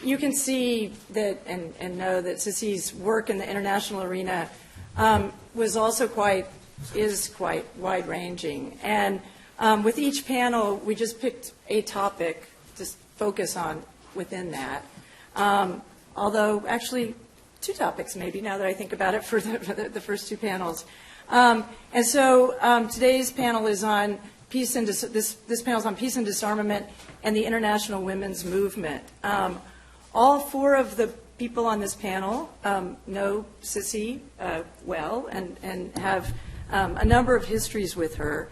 you can see that and know that Sissy's work in the international arena was also quite wide-ranging. And with each panel, we just picked a topic to focus on within that. Although, actually, two topics maybe, now that I think about it, for the first two panels. And so today's panel is on peace and this panel is on peace and disarmament and the international women's movement. All four of the people on this panel know Sissy well and have a number of histories with her.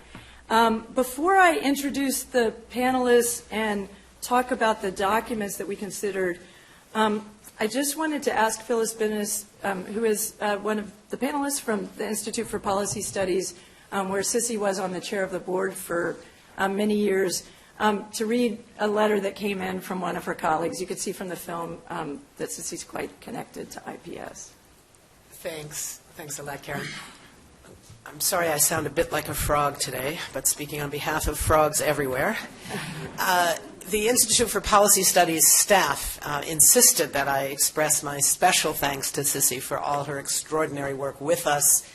Before I introduce the panelists and talk about the documents that we considered, I just wanted to ask Phyllis Bennis, who is one of the panelists from the Institute for Policy Studies, where Sissy was on the chair of the board for many years, to read a letter that came in from one of her colleagues. You could see from the film that Sissy's quite connected to IPS. Thanks. Thanks a lot, Karen. I'm sorry I sound a bit like a frog today, but speaking on behalf of frogs everywhere. The Institute for Policy Studies staff insisted that I express my special thanks to Sissy for all her extraordinary work with us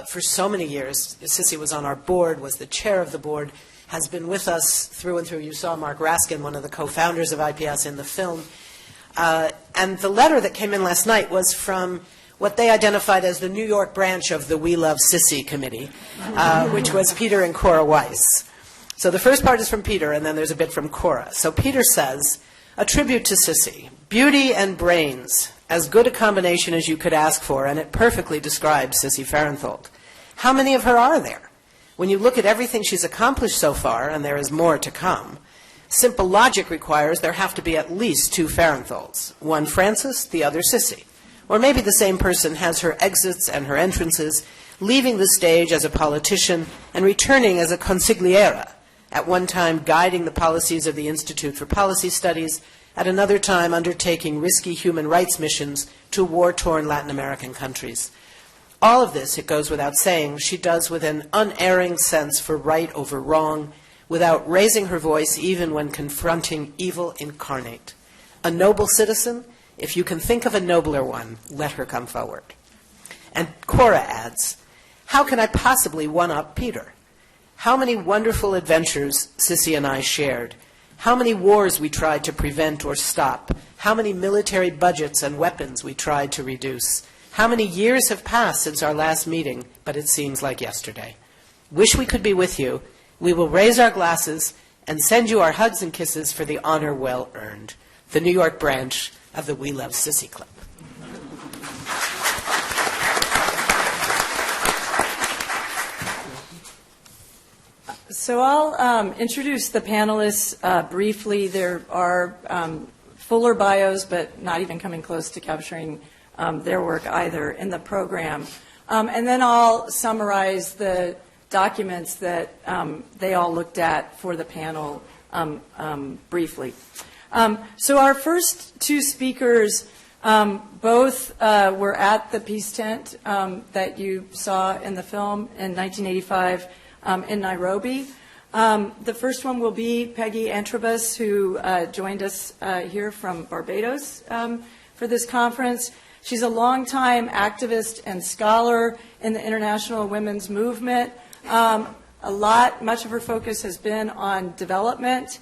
for so many years. Sissy was on our board, was the chair of the board, has been with us through and through. You saw Mark Raskin, one of the co-founders of IPS, in the film. And the letter that came in last night was from what they identified as the New York branch of the We Love Sissy Committee, which was Peter and Cora Weiss. So the first part is from Peter, and then there's a bit from Cora. So Peter says, a tribute to Sissy, beauty and brains, as good a combination as you could ask for, and it perfectly describes Sissy Farenthold. How many of her are there? When you look at everything she's accomplished so far, and there is more to come, simple logic requires there have to be at least two Farentholds, one Frances, the other Sissy. Or maybe the same person has her exits and her entrances, leaving the stage as a politician and returning as a consigliera, at one time guiding the policies of the Institute for Policy Studies, at another time undertaking risky human rights missions to war-torn Latin American countries. All of this, it goes without saying, she does with an unerring sense for right over wrong, without raising her voice even when confronting evil incarnate. A noble citizen, if you can think of a nobler one, let her come forward. And Cora adds, how can I possibly one-up Peter? How many wonderful adventures Sissy and I shared. How many wars we tried to prevent or stop. How many military budgets and weapons we tried to reduce. How many years have passed since our last meeting, but it seems like yesterday. Wish we could be with you. We will raise our glasses and send you our hugs and kisses for the honor well earned. The New York branch of the We Love Sissy Club. So I'll introduce the panelists briefly. There are fuller bios, but not even coming close to capturing their work either in the program. And then I'll summarize the documents that they all looked at for the panel briefly. So our first two speakers both were at the peace tent that you saw in the film in 1985 in Nairobi. The first one will be Peggy Antrobus, who joined us here from Barbados for this conference. She's a longtime activist and scholar in the international women's movement. Much of her focus has been on development.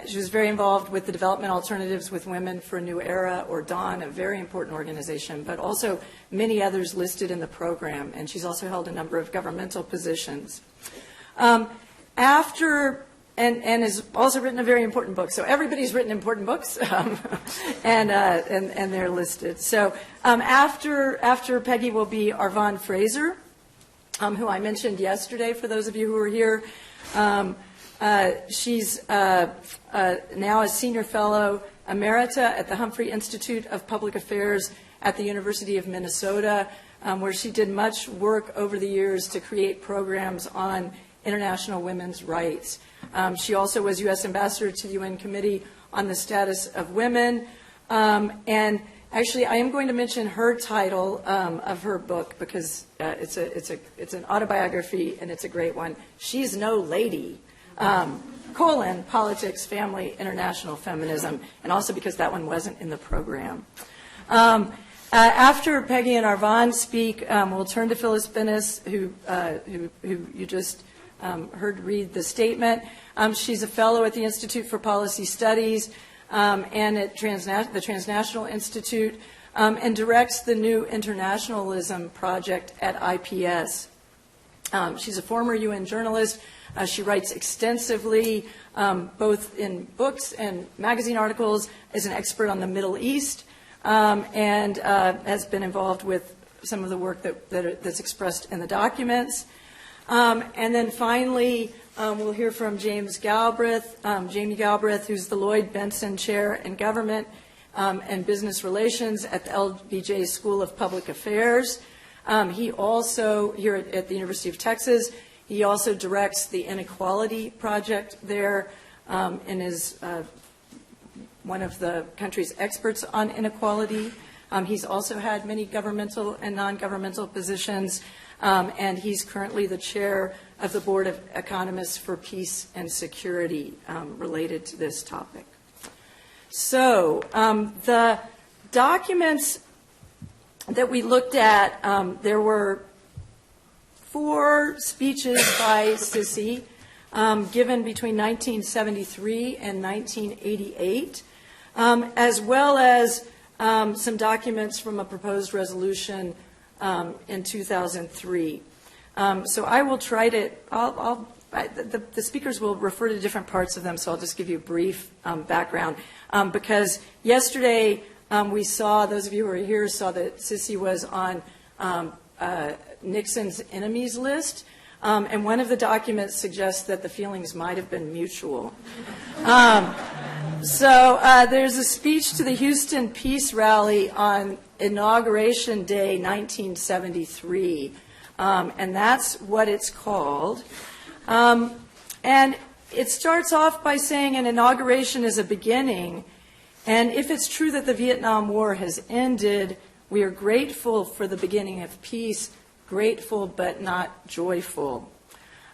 She was very involved with the Development Alternatives with Women for a New Era, or DAWN, a very important organization, but also many others listed in the program. And she's also held a number of governmental positions. And has also written a very important book. So everybody's written important books, and they're listed. So after Peggy will be Arvonne Fraser, who I mentioned yesterday for those of you who were here. She's now a senior fellow Emerita at the Humphrey Institute of Public Affairs at the University of Minnesota, where she did much work over the years to create programs on international women's rights. She also was U.S. Ambassador to the UN Committee on the Status of Women. And actually, I am going to mention her title of her book because it's an autobiography and it's a great one. She's No Lady. politics, family, international feminism, and also because that one wasn't in the program. After Peggy and Arvonne speak, we'll turn to Phyllis Bennis, who you just heard read the statement. She's a fellow at the Institute for Policy Studies and at the Transnational Institute, and directs the new internationalism project at IPS. She's a former UN journalist. She writes extensively, both in books and magazine articles, is an expert on the Middle East, and has been involved with some of the work that's expressed in the documents. And then finally, we'll hear from Jamie Galbraith, who's the Lloyd Bentsen Chair in Government and Business Relations at the LBJ School of Public Affairs. He also, here at the University of Texas, he also directs the Inequality Project there and is one of the country's experts on inequality. He's also had many governmental and non-governmental positions, and he's currently the chair of the Board of Economists for Peace and Security related to this topic. So the documents that we looked at, there were 4 speeches by Sissy given between 1973 and 1988, as well as some documents from a proposed resolution in 2003. So I will try to, the speakers will refer to different parts of them, so I'll just give you a brief background. Because yesterday we saw, those of you who are here saw that Sissy was on Nixon's enemies list, and one of the documents suggests that the feelings might have been mutual. So there's a speech to the Houston Peace Rally on Inauguration Day 1973, and that's what it's called. And it starts off by saying an inauguration is a beginning, and if it's true that the Vietnam War has ended, we are grateful for the beginning of peace, grateful but not joyful.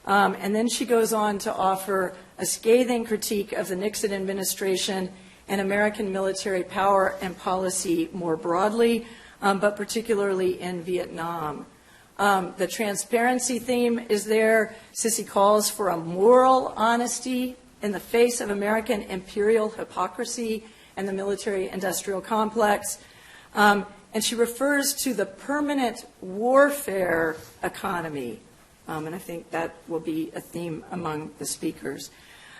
And then she goes on to offer a scathing critique of the Nixon administration and American military power and policy more broadly, but particularly in Vietnam. The transparency theme is there. Sissy calls for a moral honesty in the face of American imperial hypocrisy and the military-industrial complex. And she refers to the permanent warfare economy. And I think that will be a theme among the speakers.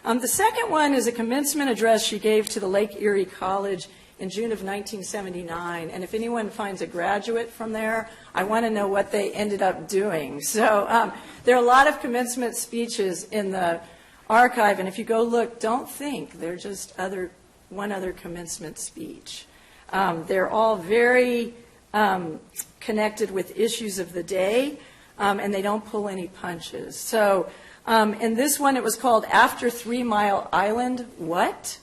The second one is a commencement address she gave to the Lake Erie College in June of 1979. And if anyone finds a graduate from there, I want to know what they ended up doing. So there are a lot of commencement speeches in the archive. And if you go look, don't think they're just one other commencement speech. They're all very connected with issues of the day, and they don't pull any punches. So in this one, it was called After 3 Mile Island, What?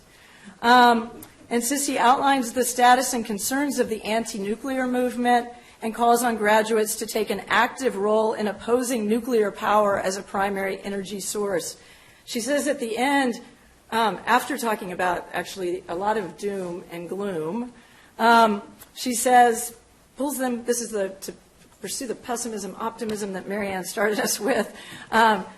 And Sissy outlines the status and concerns of the anti-nuclear movement and calls on graduates to take an active role in opposing nuclear power as a primary energy source. She says at the end, after talking about actually a lot of doom and gloom, she says, pulls them, this is to pursue the pessimism, optimism that Marianne started us with.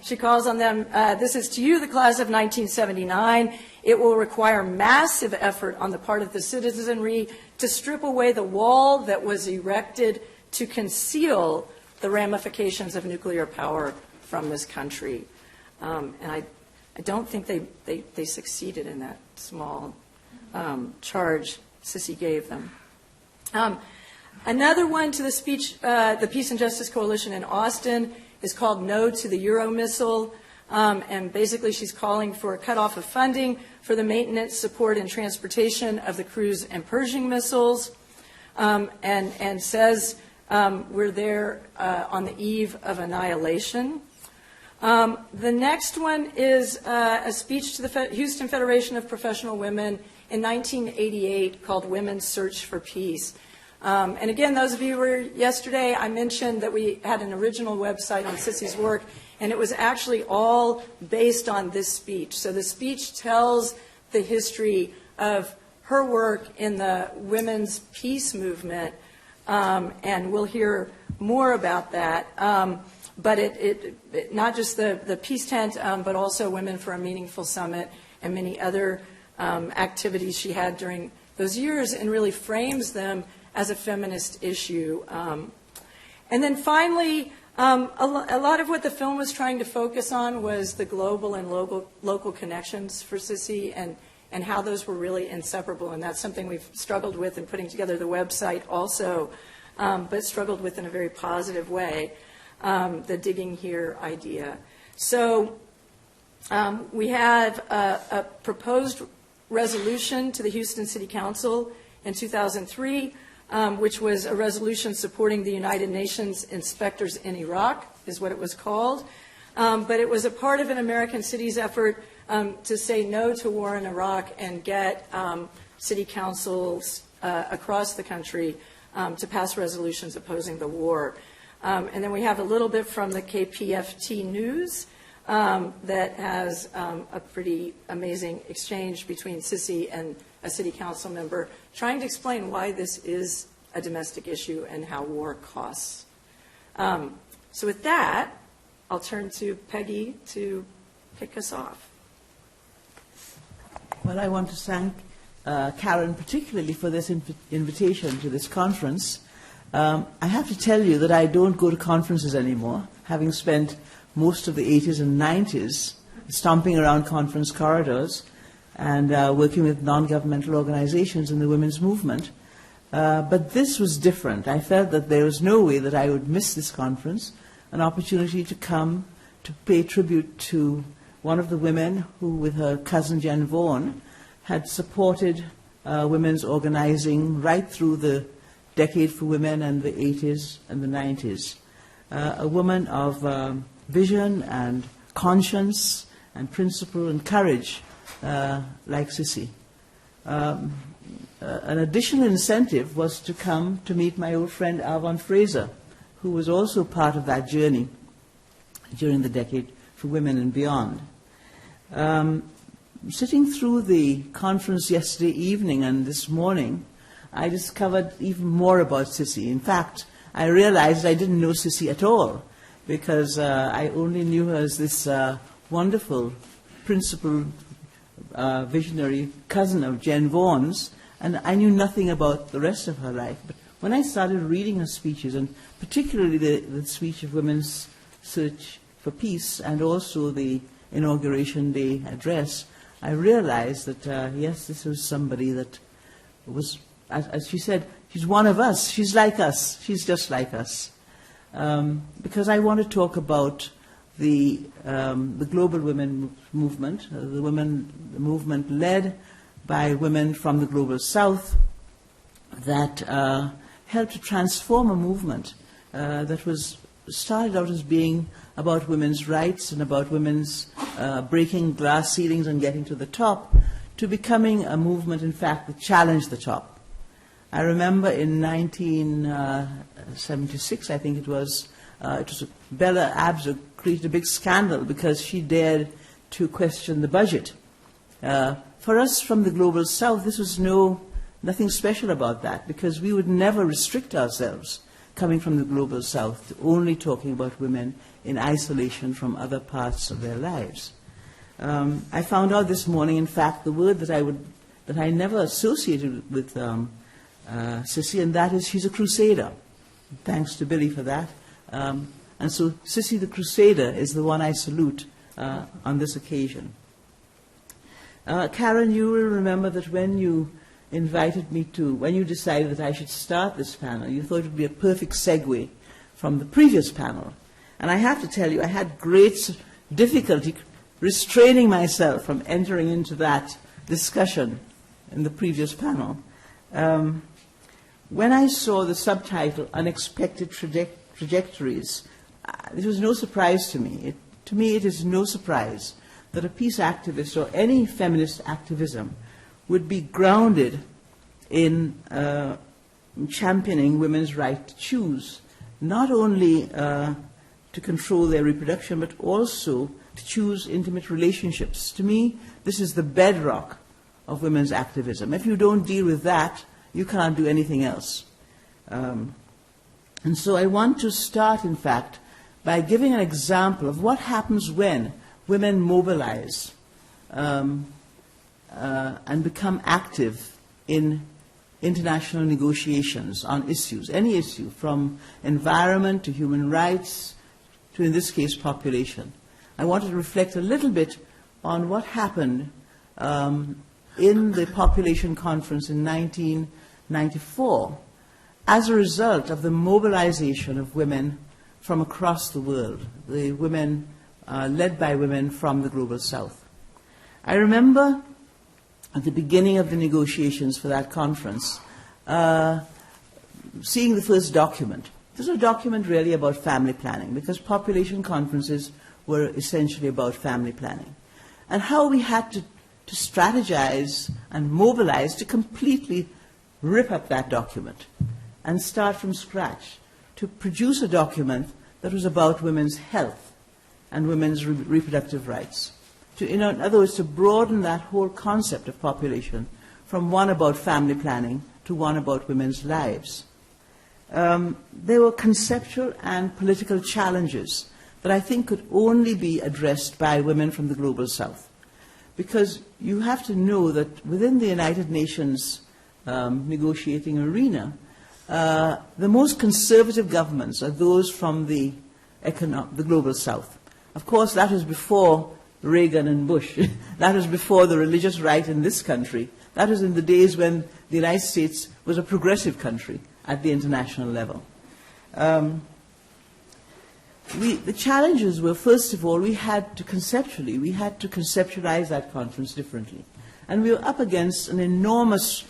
She calls on them, this is to you, the class of 1979. It will require massive effort on the part of the citizenry to strip away the wall that was erected to conceal the ramifications of nuclear power from this country. And I don't think they succeeded in that small charge Sissy gave them. Another one to the speech, the Peace and Justice Coalition in Austin, is called No to the Euro Missile. And basically she's calling for a cutoff of funding for the maintenance, support, and transportation of the cruise and Pershing missiles, and says we're there on the eve of annihilation. The next one is a speech to the Houston Federation of Professional Women in 1988 called Women's Search for Peace. And again, those of you who were yesterday, I mentioned that we had an original website on Sissy's work, and it was actually all based on this speech. So the speech tells the history of her work in the women's peace movement, and we'll hear more about that. But it not just the peace tent, but also Women for a Meaningful Summit and many other activities she had during those years, and really frames them as a feminist issue. And then finally, a lot of what the film was trying to focus on was the global and local connections for Sissy, and how those were really inseparable. And that's something we've struggled with in putting together the website also, but struggled with in a very positive way, the digging here idea. So we have a proposed resolution to the Houston City Council in 2003, which was a resolution supporting the United Nations inspectors in Iraq, is what it was called. But it was a part of an American city's effort to say no to war in Iraq and get city councils across the country to pass resolutions opposing the war. And then we have a little bit from the KPFT News that has a pretty amazing exchange between Sissy and a city council member trying to explain why this is a domestic issue and how war costs. So with that, I'll turn to Peggy to kick us off. Well, I want to thank Karen particularly for this invitation to this conference. I have to tell you that I don't go to conferences anymore, having spent most of the 80s and 90s stomping around conference corridors and working with non-governmental organizations in the women's movement. But this was different. I felt that there was no way that I would miss this conference, an opportunity to come to pay tribute to one of the women who, with her cousin Jen Vaughan, had supported women's organizing right through the Decade for Women and the 80s and the 90s. A woman of vision and conscience and principle and courage, like Sissy. An additional incentive was to come to meet my old friend Arvonne Fraser, who was also part of that journey during the Decade for Women and beyond. Sitting through the conference yesterday evening and this morning, I discovered even more about Sissy. In fact, I realized I didn't know Sissy at all, because I only knew her as this wonderful, principled, visionary cousin of Jen Vaughan's, and I knew nothing about the rest of her life. But when I started reading her speeches, and particularly the speech of Women's Search for Peace and also the Inauguration Day address, I realized that, yes, this was somebody that was, as she said, she's one of us, she's like us, she's just like us. Because I want to talk about the global women movement, the movement led by women from the global south that helped to transform a movement that was started out as being about women's rights and about women's breaking glass ceilings and getting to the top, to becoming a movement, in fact, that challenged the top. I remember in 1976, I think it was Bella Abzug created a big scandal because she dared to question the budget. For us from the global south, this was nothing special about that, because we would never restrict ourselves coming from the global south to only talking about women in isolation from other parts of their lives. I found out this morning, in fact, the word that I never associated with Sissy, and that is she's a crusader. Thanks to Billy for that. And so Sissy the Crusader is the one I salute on this occasion. Karen, you will remember that when you invited me when you decided that I should start this panel, you thought it would be a perfect segue from the previous panel. And I have to tell you, I had great difficulty restraining myself from entering into that discussion in the previous panel. When I saw the subtitle, Unexpected Trajectories, it was no surprise to me. To me, it is no surprise that a peace activist or any feminist activism would be grounded in championing women's right to choose, not only to control their reproduction, but also to choose intimate relationships. To me, this is the bedrock of women's activism. If you don't deal with that, you can't do anything else. And so I want to start, in fact, by giving an example of what happens when women mobilize and become active in international negotiations on issues, any issue, from environment to human rights to, in this case, population. I wanted to reflect a little bit on what happened in the population conference in 1994 as a result of the mobilization of women from across the world, the women led by women from the Global South. I remember at the beginning of the negotiations for that conference seeing the first document. This was a document really about family planning, because population conferences were essentially about family planning, and how we had to strategize and mobilize to completely rip up that document and start from scratch to produce a document that was about women's health and women's reproductive rights. In other words, to broaden that whole concept of population from one about family planning to one about women's lives. There were conceptual and political challenges that I think could only be addressed by women from the Global South. Because you have to know that within the United Nations negotiating arena, the most conservative governments are those from the Global South. Of course, that was before Reagan and Bush. That was before the religious right in this country. That was in the days when the United States was a progressive country at the international level. The challenges were, first of all, we had to conceptualize that conference differently. And we were up against an enormous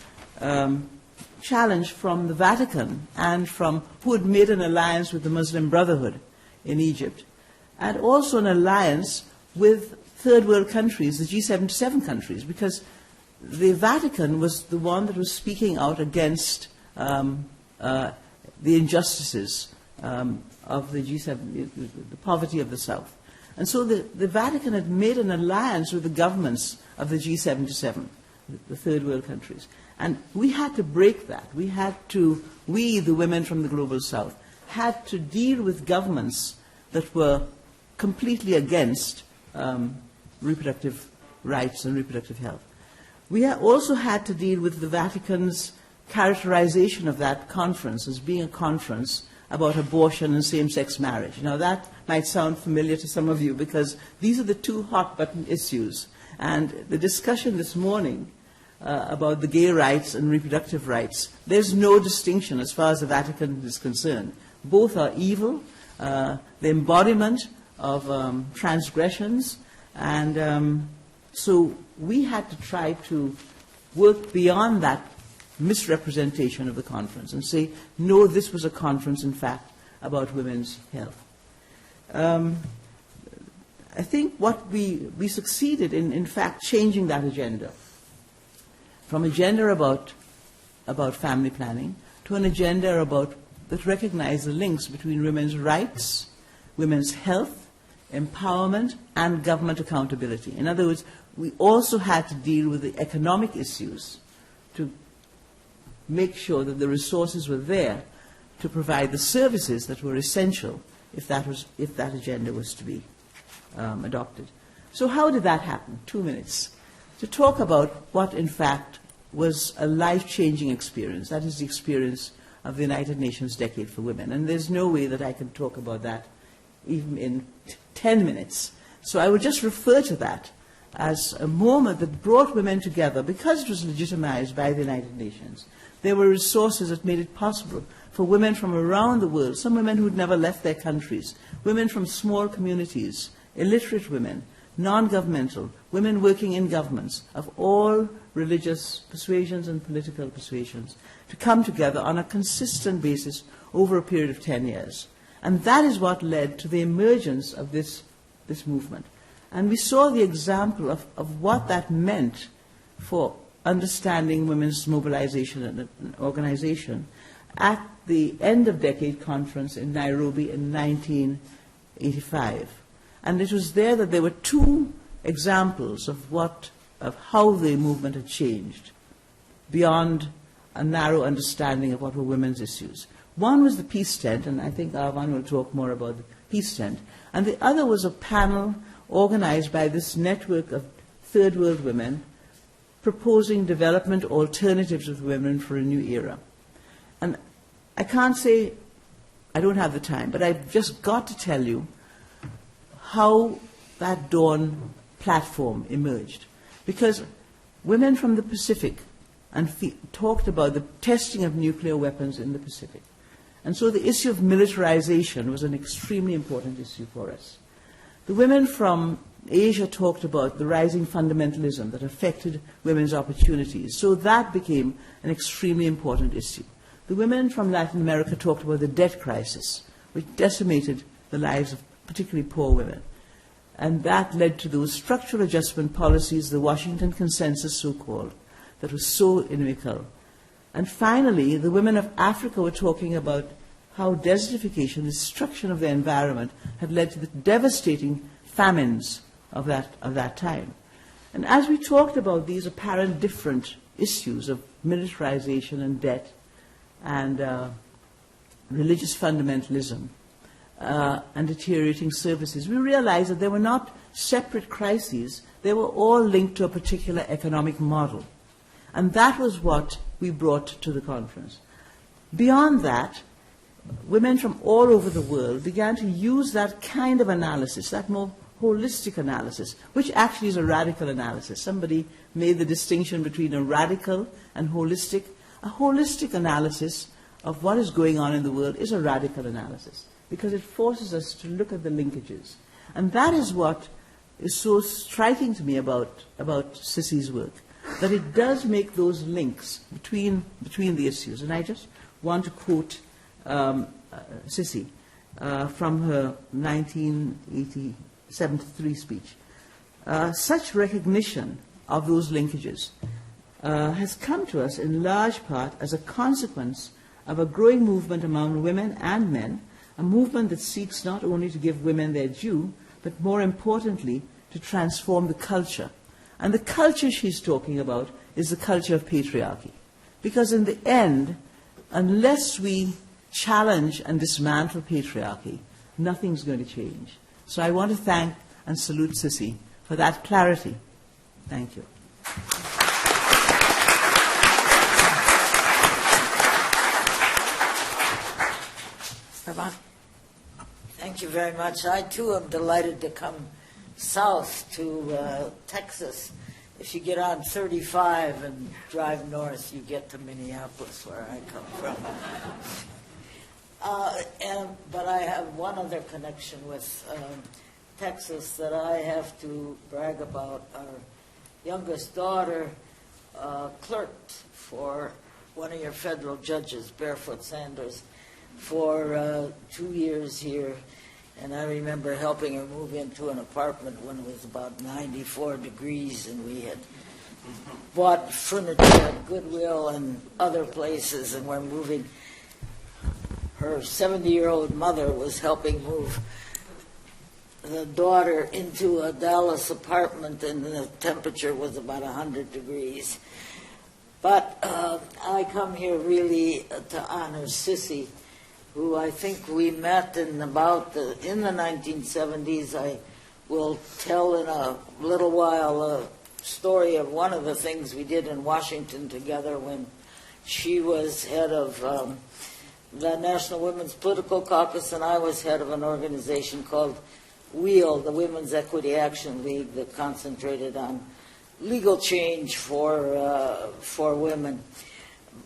challenge from the Vatican and from who had made an alliance with the Muslim Brotherhood in Egypt, and also an alliance with third world countries, the G77 countries, because the Vatican was the one that was speaking out against the injustices of the G7, the poverty of the South. And so the Vatican had made an alliance with the governments of the G77, the third world countries. And we had to break that. We, the women from the Global South, had to deal with governments that were completely against reproductive rights and reproductive health. We also had to deal with the Vatican's characterization of that conference as being a conference about abortion and same-sex marriage. Now, that might sound familiar to some of you, because these are the two hot-button issues. And the discussion this morning about the gay rights and reproductive rights, there's no distinction as far as the Vatican is concerned. Both are evil, the embodiment of transgressions, and so we had to try to work beyond that misrepresentation of the conference and say, no, this was a conference, in fact, about women's health. I think what we succeeded in fact, changing that agenda from agenda about family planning to an agenda that recognized the links between women's rights, women's health, empowerment, and government accountability. In other words, we also had to deal with the economic issues to make sure that the resources were there to provide the services that were essential if that agenda was to be adopted. So how did that happen? 2 minutes. To talk about what, in fact, was a life-changing experience. That is the experience of the United Nations Decade for Women. And there's no way that I can talk about that even in 10 minutes. So I would just refer to that as a moment that brought women together because it was legitimized by the United Nations. There were resources that made it possible for women from around the world, some women who had never left their countries, women from small communities, illiterate women, non-governmental, women working in governments of all religious persuasions and political persuasions, to come together on a consistent basis over a period of 10 years. And that is what led to the emergence of this movement. And we saw the example of what that meant for understanding women's mobilization and organization at the end of decade conference in Nairobi in 1985. And it was there that there were two examples of how the movement had changed beyond a narrow understanding of what were women's issues. One was the peace tent, and I think Arvonne will talk more about the peace tent, and the other was a panel organized by this network of third world women proposing development alternatives with women for a new era. And I can't say, I don't have the time, but I've just got to tell you how that Dawn platform emerged. Because women from the Pacific talked about the testing of nuclear weapons in the Pacific. And so the issue of militarization was an extremely important issue for us. The women from Asia talked about the rising fundamentalism that affected women's opportunities. So that became an extremely important issue. The women from Latin America talked about the debt crisis, which decimated the lives of particularly poor women. And that led to those structural adjustment policies, the Washington Consensus so-called, that was so inimical. And finally, the women of Africa were talking about how desertification, the destruction of the environment, had led to the devastating famines of that time. And as we talked about these apparent different issues of militarization and debt and religious fundamentalism and deteriorating services, we realized that they were not separate crises, they were all linked to a particular economic model. And that was what we brought to the conference. Beyond that, women from all over the world began to use that kind of analysis, that more holistic analysis, which actually is a radical analysis. Somebody made the distinction between a radical and holistic. A holistic analysis of what is going on in the world is a radical analysis because it forces us to look at the linkages. And that is what is so striking to me about Sissy's work, that it does make those links between the issues. And I just want to quote Sissy from her 1973 speech. Such recognition of those linkages has come to us in large part as a consequence of a growing movement among women and men, a movement that seeks not only to give women their due, but more importantly, to transform the culture. And the culture she's talking about is the culture of patriarchy. Because in the end, unless we challenge and dismantle patriarchy, nothing's going to change. So I want to thank and salute Sissy for that clarity. Thank you. Arvonne. Thank you very much. I, too, am delighted to come south to Texas. If you get on 35 and drive north, you get to Minneapolis, where I come from. But I have one other connection with Texas that I have to brag about. Our youngest daughter clerked for one of your federal judges, Barefoot Sanders, for 2 years here. And I remember helping her move into an apartment when it was about 94 degrees, and we had bought furniture at Goodwill and other places, and we're moving. Her 70-year-old mother was helping move the daughter into a Dallas apartment, and the temperature was about 100 degrees. But I come here really to honor Sissy, who I think we met in the 1970s. I will tell in a little while a story of one of the things we did in Washington together when she was head of the National Women's Political Caucus, and I was head of an organization called WHEEL, the Women's Equity Action League, that concentrated on legal change for women.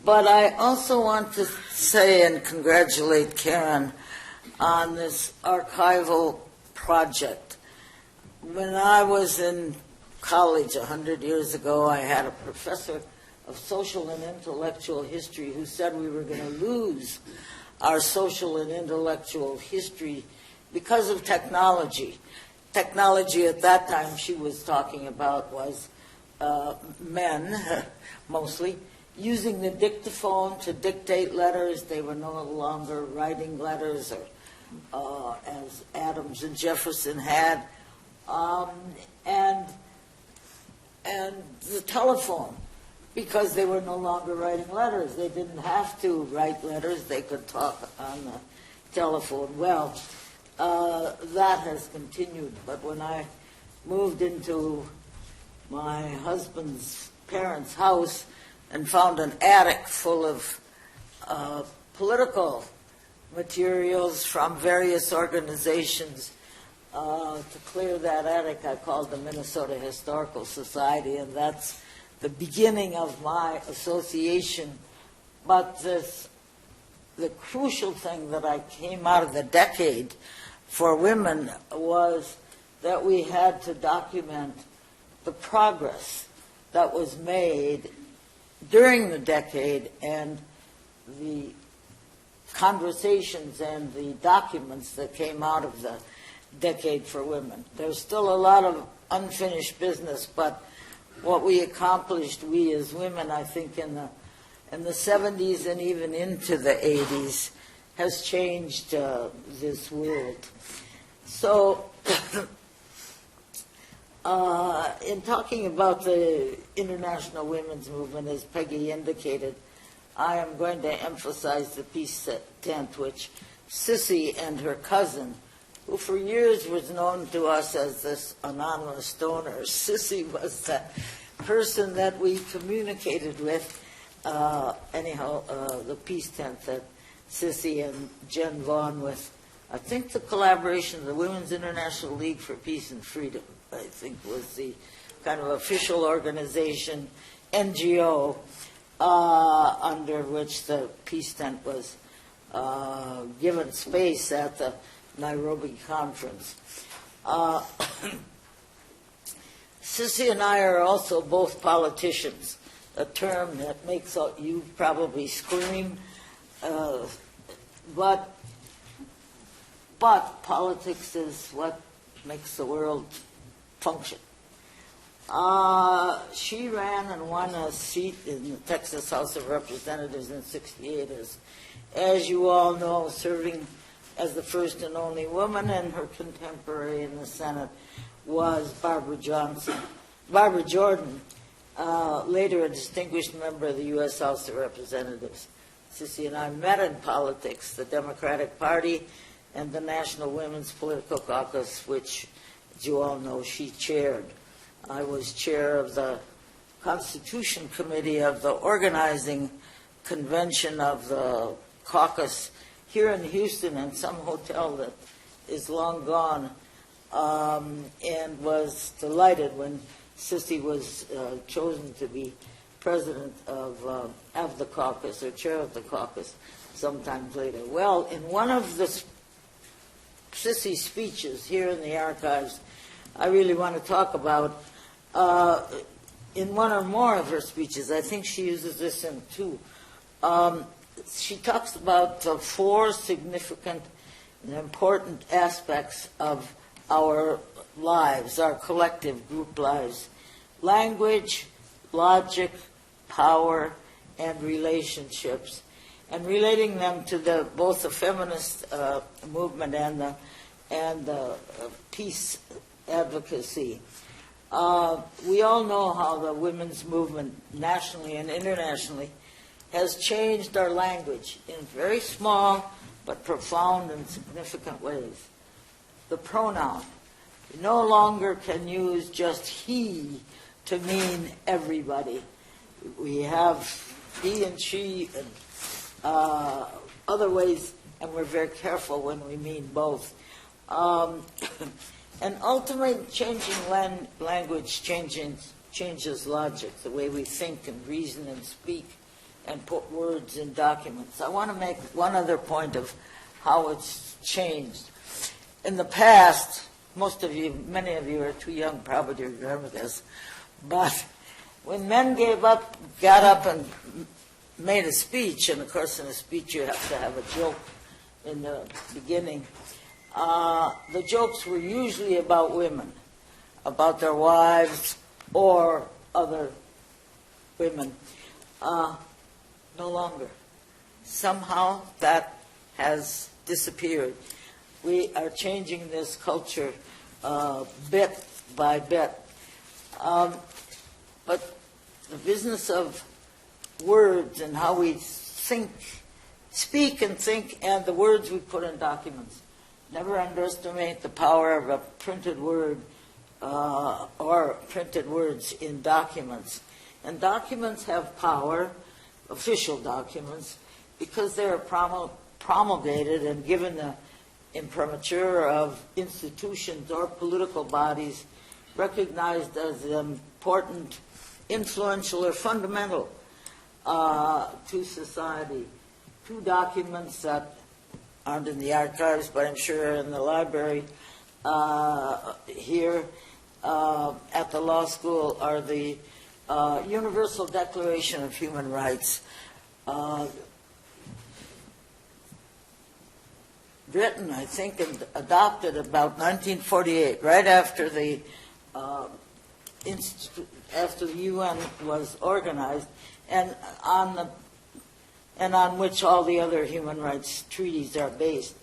But I also want to say and congratulate Karen on this archival project. When I was in college 100 years ago, I had a professor of social and intellectual history who said we were going to lose our social and intellectual history because of technology. Technology at that time she was talking about was men, mostly, using the dictaphone to dictate letters. They were no longer writing letters, or as Adams and Jefferson had, and the telephone, because they were no longer writing letters. They didn't have to write letters. They could talk on the telephone. Well, that has continued. But when I moved into my husband's parents' house and found an attic full of political materials from various organizations, to clear that attic, I called the Minnesota Historical Society, and that's the beginning of my association. But the crucial thing that I came out of the decade for women was that we had to document the progress that was made during the decade and the conversations and the documents that came out of the decade for women. There's still a lot of unfinished business, but what we accomplished, we as women, I think in the 70s and even into the 80s, has changed this world. So, in talking about the international women's movement, as Peggy indicated, I am going to emphasize the peace tent, which Sissy and her cousin, who for years was known to us as this anonymous donor. Sissy was the person that we communicated with. The peace tent that Sissy and Jen Vaughn with, I think the collaboration of the Women's International League for Peace and Freedom, I think was the kind of official organization, NGO, under which the peace tent was given space at the Nairobi conference. Sissy and I are also both politicians, a term that makes you probably scream, but politics is what makes the world function. She ran and won a seat in the Texas House of Representatives in '68, as you all know, serving as the first and only woman, and her contemporary in the Senate was Barbara Jordan, later a distinguished member of the U.S. House of Representatives. Sissy and I met in politics, the Democratic Party and the National Women's Political Caucus, which, as you all know, she chaired. I was chair of the Constitution Committee of the organizing convention of the caucus here in Houston in some hotel that is long gone, and was delighted when Sissy was chosen to be president of the caucus, or chair of the caucus, sometime later. Well, in one of the Sissy's speeches here in the archives, I really want to talk about, in one or more of her speeches, I think she uses this in two, she talks about four significant and important aspects of our lives, our collective group lives: language, logic, power, and relationships, and relating them to both the feminist movement and the peace advocacy. We all know how the women's movement, nationally and internationally, has changed our language in very small but profound and significant ways. The pronoun. You no longer can use just he to mean everybody. We have he and she and other ways, and we're very careful when we mean both. And ultimately, changing language changes logic, the way we think and reason and speak and put words in documents. I want to make one other point of how it's changed. In the past, many of you are too young probably to remember this, but when men got up and made a speech, and of course in a speech you have to have a joke in the beginning, the jokes were usually about women, about their wives or other women. No longer. Somehow that has disappeared. We are changing this culture bit by bit. But the business of words and how we speak and think, and the words we put in documents. Never underestimate the power of a printed word or printed words in documents. And documents have power, official documents, because they're promulgated and given the imprimatur of institutions or political bodies recognized as important, influential, or fundamental to society. Two documents that aren't in the archives, but I'm sure in the library here at the law school are the Universal Declaration of Human Rights, written, I think, and adopted about 1948, right after the UN was organized, and on which all the other human rights treaties are based,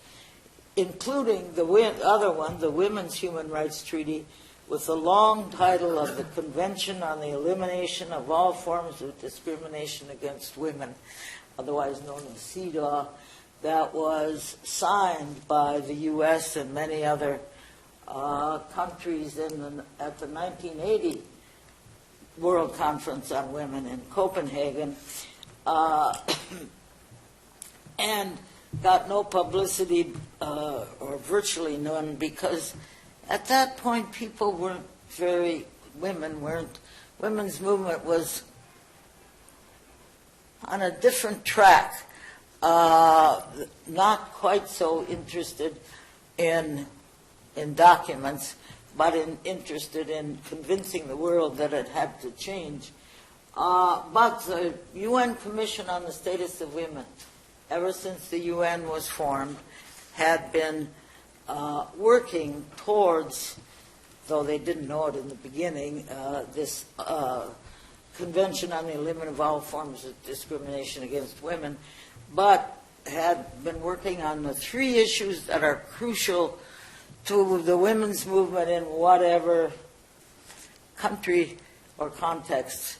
including the other one, the Women's Human Rights Treaty, with the long title of the Convention on the Elimination of All Forms of Discrimination Against Women, otherwise known as CEDAW, that was signed by the U.S. and many other countries at the 1980 World Conference on Women in Copenhagen, and got no publicity or virtually none, because at that point people weren't women's movement was on a different track, not quite so interested in documents, but interested in convincing the world that it had to change. But the UN Commission on the Status of Women, ever since the UN was formed, had been working towards, though they didn't know it in the beginning, this Convention on the Elimination of All Forms of Discrimination Against Women, but had been working on the three issues that are crucial to the women's movement in whatever country or context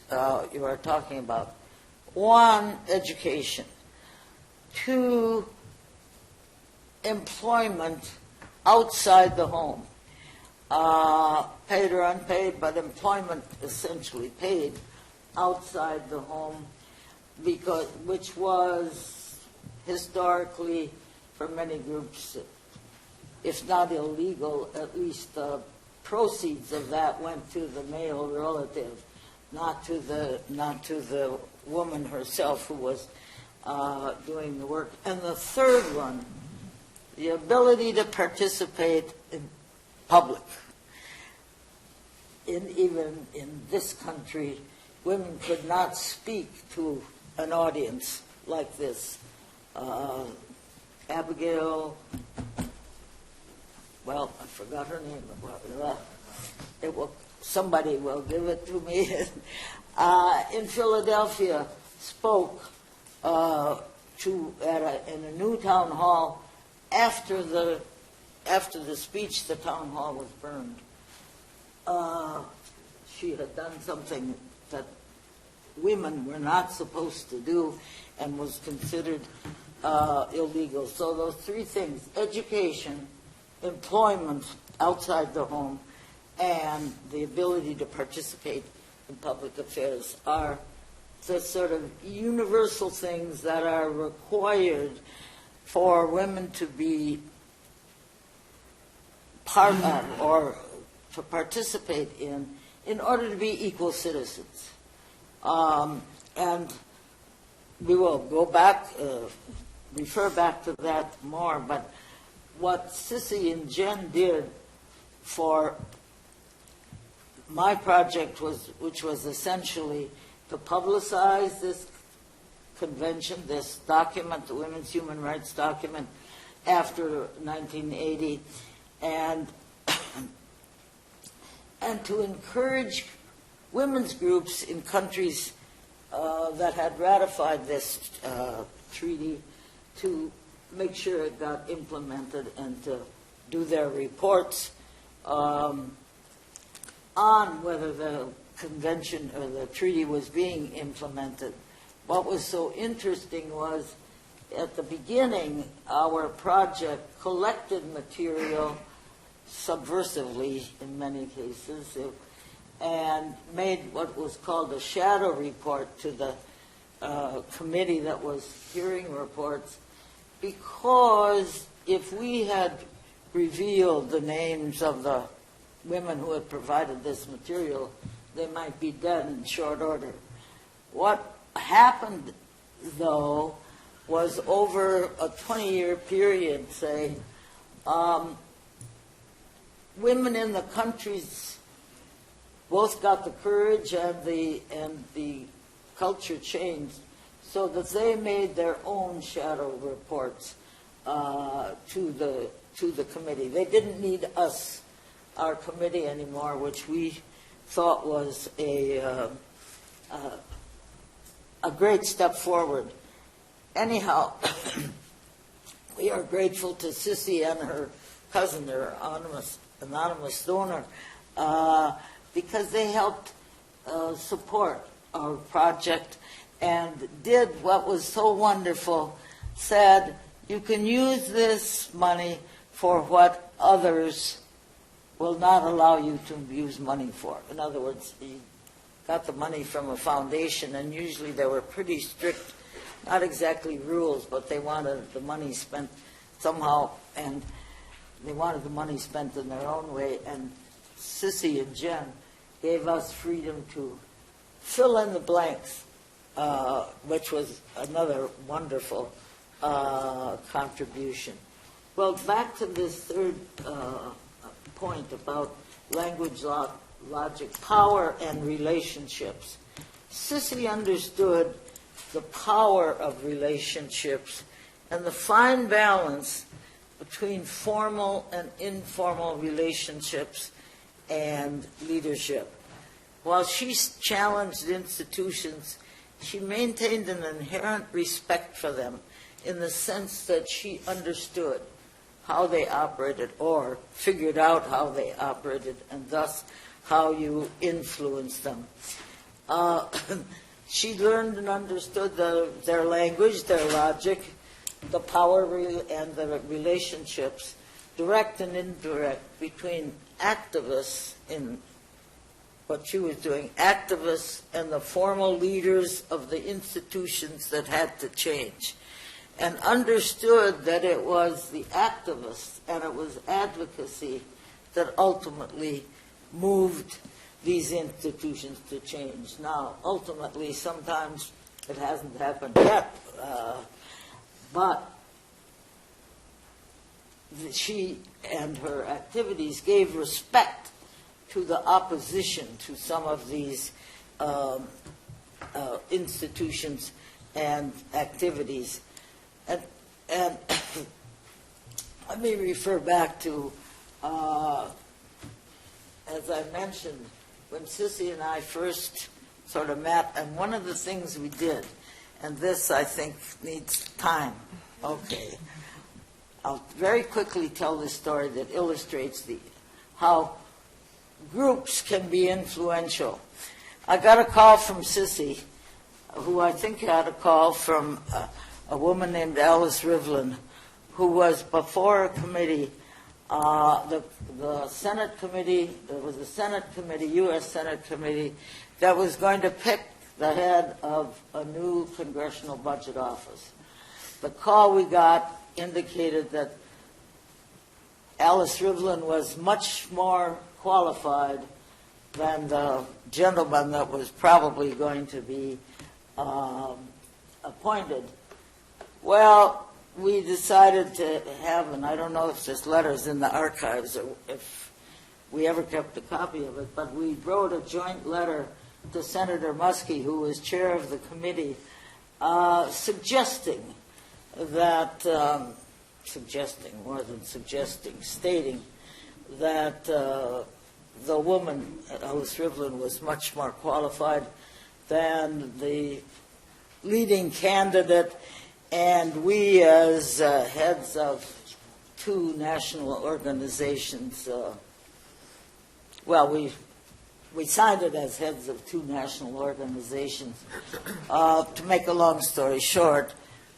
you are talking about. One, education. Two, employment outside the home. Paid or unpaid, but employment essentially paid outside the home, which was historically, for many groups, if not illegal, at least the proceeds of that went to the male relative, not to the woman herself who was doing the work. And the third one, the ability to participate in public. Even in this country, women could not speak to an audience like this. Abigail, well, I forgot her name. Somebody will give it to me. In Philadelphia, spoke in a new town hall after the speech. The town hall was burned. She had done something that women were not supposed to do and was considered illegal. So those three things: education, employment outside the home, and the ability to participate in public affairs are the sort of universal things that are required for women to be part of or to participate in order to be equal citizens. And we will go back, refer back to that more, but what Sissy and Jen did for my project which was essentially to publicize this convention, this document, the Women's Human Rights document, after 1980, and to encourage women's groups in countries that had ratified this treaty to make sure it got implemented and to do their reports on whether the convention or the treaty was being implemented. What was so interesting was at the beginning, our project collected material subversively in many cases and made what was called a shadow report to the committee that was hearing reports, because if we had revealed the names of the women who had provided this material, they might be dead in short order. What happened, though, was over a 20-year period, say, women in the countries both got the courage and the culture changed so that they made their own shadow reports to the committee. They didn't need us, our committee, anymore, which we thought was a great step forward. Anyhow, we are grateful to Sissy and her cousin, their anonymous donor, because they helped support our project and did what was so wonderful, said, you can use this money for what others will not allow you to use money for. In other words, you got the money from a foundation, and usually they were pretty strict, not exactly rules, but they wanted the money spent somehow, and they wanted the money spent in their own way. And Sissy and Jen gave us freedom to fill in the blanks, which was another wonderful contribution. Well, back to this third point about language, logic, power, and relationships. Sissy understood the power of relationships and the fine balance between formal and informal relationships and leadership. While she challenged institutions, she maintained an inherent respect for them in the sense that she understood how they operated or figured out how they operated and thus how you influence them. She learned and understood their language, their logic, the power and the relationships, direct and indirect, between activists in what she was doing, activists and the formal leaders of the institutions that had to change, and understood that it was the activists and it was advocacy that ultimately moved these institutions to change. Now, ultimately, sometimes it hasn't happened yet, but she and her activities gave respect to the opposition to some of these institutions and activities. And let me refer back to, as I mentioned, when Sissy and I first sort of met, and one of the things we did, and this I think needs time. Okay. I'll very quickly tell this story that illustrates how groups can be influential. I got a call from Sissy, who I think had a call from a woman named Alice Rivlin, who was before a committee, the Senate committee. There was a Senate committee, U.S. Senate committee, that was going to pick the head of a new congressional budget office. The call we got indicated that Alice Rivlin was much more qualified than the gentleman that was probably going to be appointed. Well, we decided to have, and I don't know if this letter's in the archives or if we ever kept a copy of it, but we wrote a joint letter to Senator Muskie, who was chair of the committee, suggesting that, stating that the woman, Alice Rivlin, was much more qualified than the leading candidate, and we as heads of two national organizations, we signed it as heads of two national organizations. To make a long story short,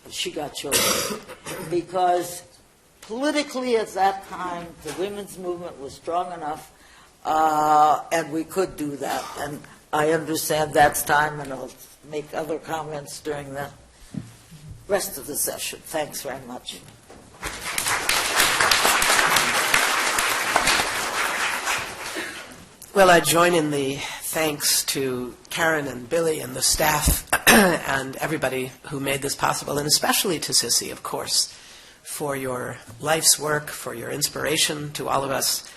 she got chosen because politically at that time the women's movement was strong enough, and we could do that. And I understand that's time, and I'll make other comments during the rest of the session. Thanks very much. Well, I join in the thanks to Karen and Billy and the staff and everybody who made this possible, and especially to Sissy, of course, for your life's work, for your inspiration to all of us.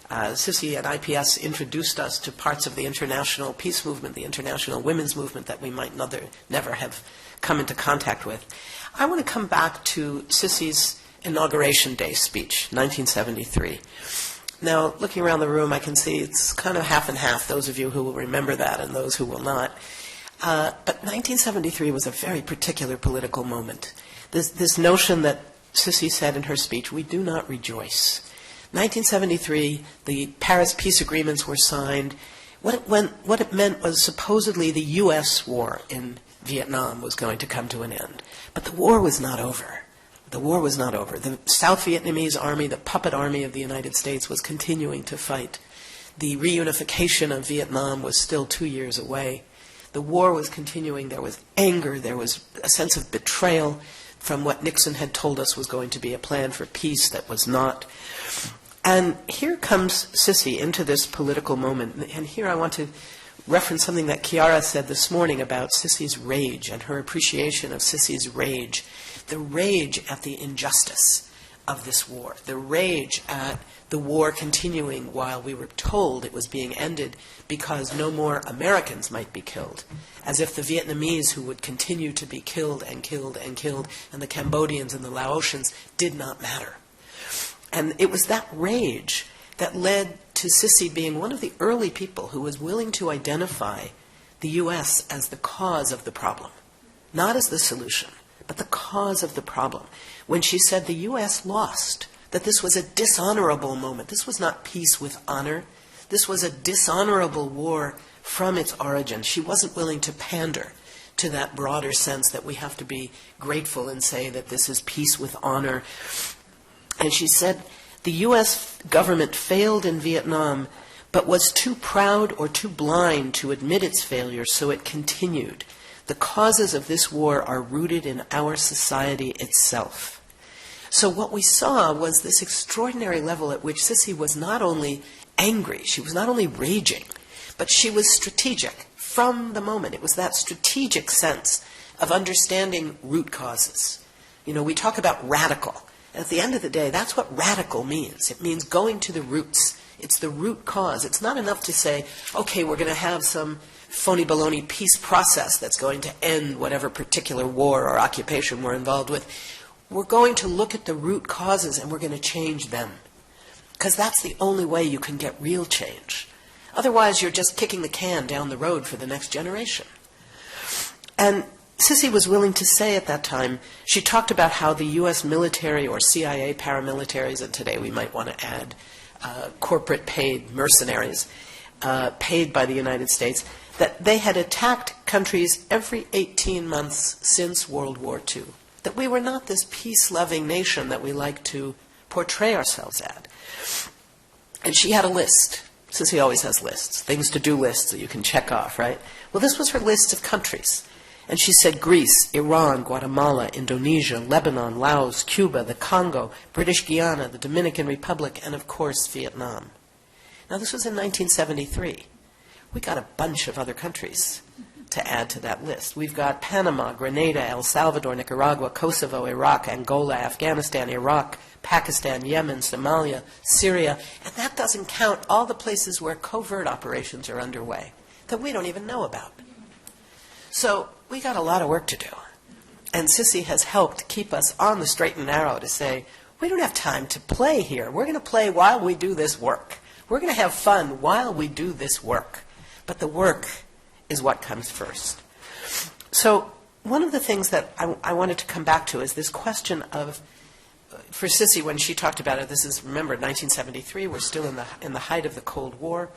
Sissy and IPS introduced us to parts of the international peace movement, the international women's movement that we might never have come into contact with. I want to come back to Sissy's Inauguration Day speech, 1973. Now, looking around the room, I can see it's kind of half and half, those of you who will remember that and those who will not. But 1973 was a very particular political moment. This notion that Sissy said in her speech, we do not rejoice. 1973, the Paris peace agreements were signed. What it meant was supposedly the U.S. war in Vietnam was going to come to an end. But the war was not over. The war was not over. The South Vietnamese army, the puppet army of the United States, was continuing to fight. The reunification of Vietnam was still 2 years away. The war was continuing. There was anger. There was a sense of betrayal from what Nixon had told us was going to be a plan for peace that was not. And here comes Sissy into this political moment. And here I want to reference something that Chiara said this morning about Sissy's rage and her appreciation of Sissy's rage. The rage at the injustice of this war, the rage at the war continuing while we were told it was being ended because no more Americans might be killed, as if the Vietnamese who would continue to be killed and killed and killed, and the Cambodians and the Laotians did not matter. And it was that rage that led to Sissy being one of the early people who was willing to identify the U.S. as the cause of the problem, not as the solution, but the cause of the problem. When she said the U.S. lost, that this was a dishonorable moment. This was not peace with honor. This was a dishonorable war from its origin. She wasn't willing to pander to that broader sense that we have to be grateful and say that this is peace with honor. And she said the U.S. government failed in Vietnam, but was too proud or too blind to admit its failure, so it continued. The causes of this war are rooted in our society itself. So what we saw was this extraordinary level at which Sissy was not only angry, she was not only raging, but she was strategic from the moment. It was that strategic sense of understanding root causes. You know, we talk about radical. At the end of the day, that's what radical means. It means going to the roots. It's the root cause. It's not enough to say, okay, we're going to have some phony baloney peace process that's going to end whatever particular war or occupation we're involved with. We're going to look at the root causes and we're going to change them. Because that's the only way you can get real change. Otherwise, you're just kicking the can down the road for the next generation. And Sissy was willing to say at that time, she talked about how the U.S. military or CIA paramilitaries, and today we might want to add corporate paid mercenaries, paid by the United States, that they had attacked countries every 18 months since World War II. That we were not this peace-loving nation that we like to portray ourselves at. And she had a list. Sissy always has lists, things-to-do lists that you can check off, right? Well, this was her list of countries. And she said Greece, Iran, Guatemala, Indonesia, Lebanon, Laos, Cuba, the Congo, British Guiana, the Dominican Republic, and, of course, Vietnam. Now, this was in 1973. We got a bunch of other countries to add to that list. We've got Panama, Grenada, El Salvador, Nicaragua, Kosovo, Iraq, Angola, Afghanistan, Iraq, Pakistan, Yemen, Somalia, Syria, and that doesn't count all the places where covert operations are underway that we don't even know about. So we got a lot of work to do. And Sissy has helped keep us on the straight and narrow to say, we don't have time to play here. We're going to play while we do this work. We're going to have fun while we do this work. But the work is what comes first. So one of the things that I wanted to come back to is this question of, for Sissy, when she talked about it, this is, remember, 1973, we're still in the height of the Cold War.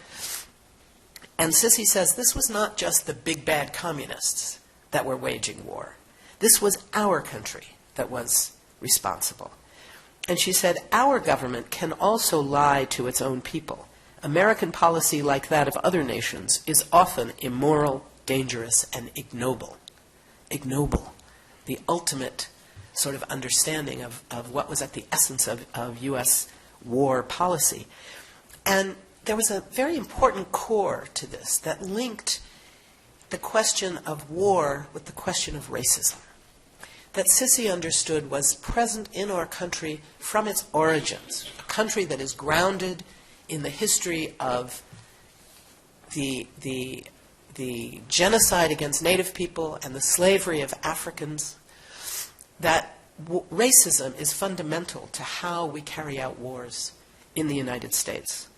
And Sissy says this was not just the big bad communists that were waging war. This was our country that was responsible. And she said, our government can also lie to its own people. American policy, like that of other nations, is often immoral, dangerous, and ignoble. Ignoble. The ultimate sort of understanding of what was at the essence of U.S. war policy. And there was a very important core to this that linked the question of war with the question of racism, that Sissy understood was present in our country from its origins, a country that is grounded in the history of the genocide against Native people and the slavery of Africans, that racism is fundamental to how we carry out wars in the United States.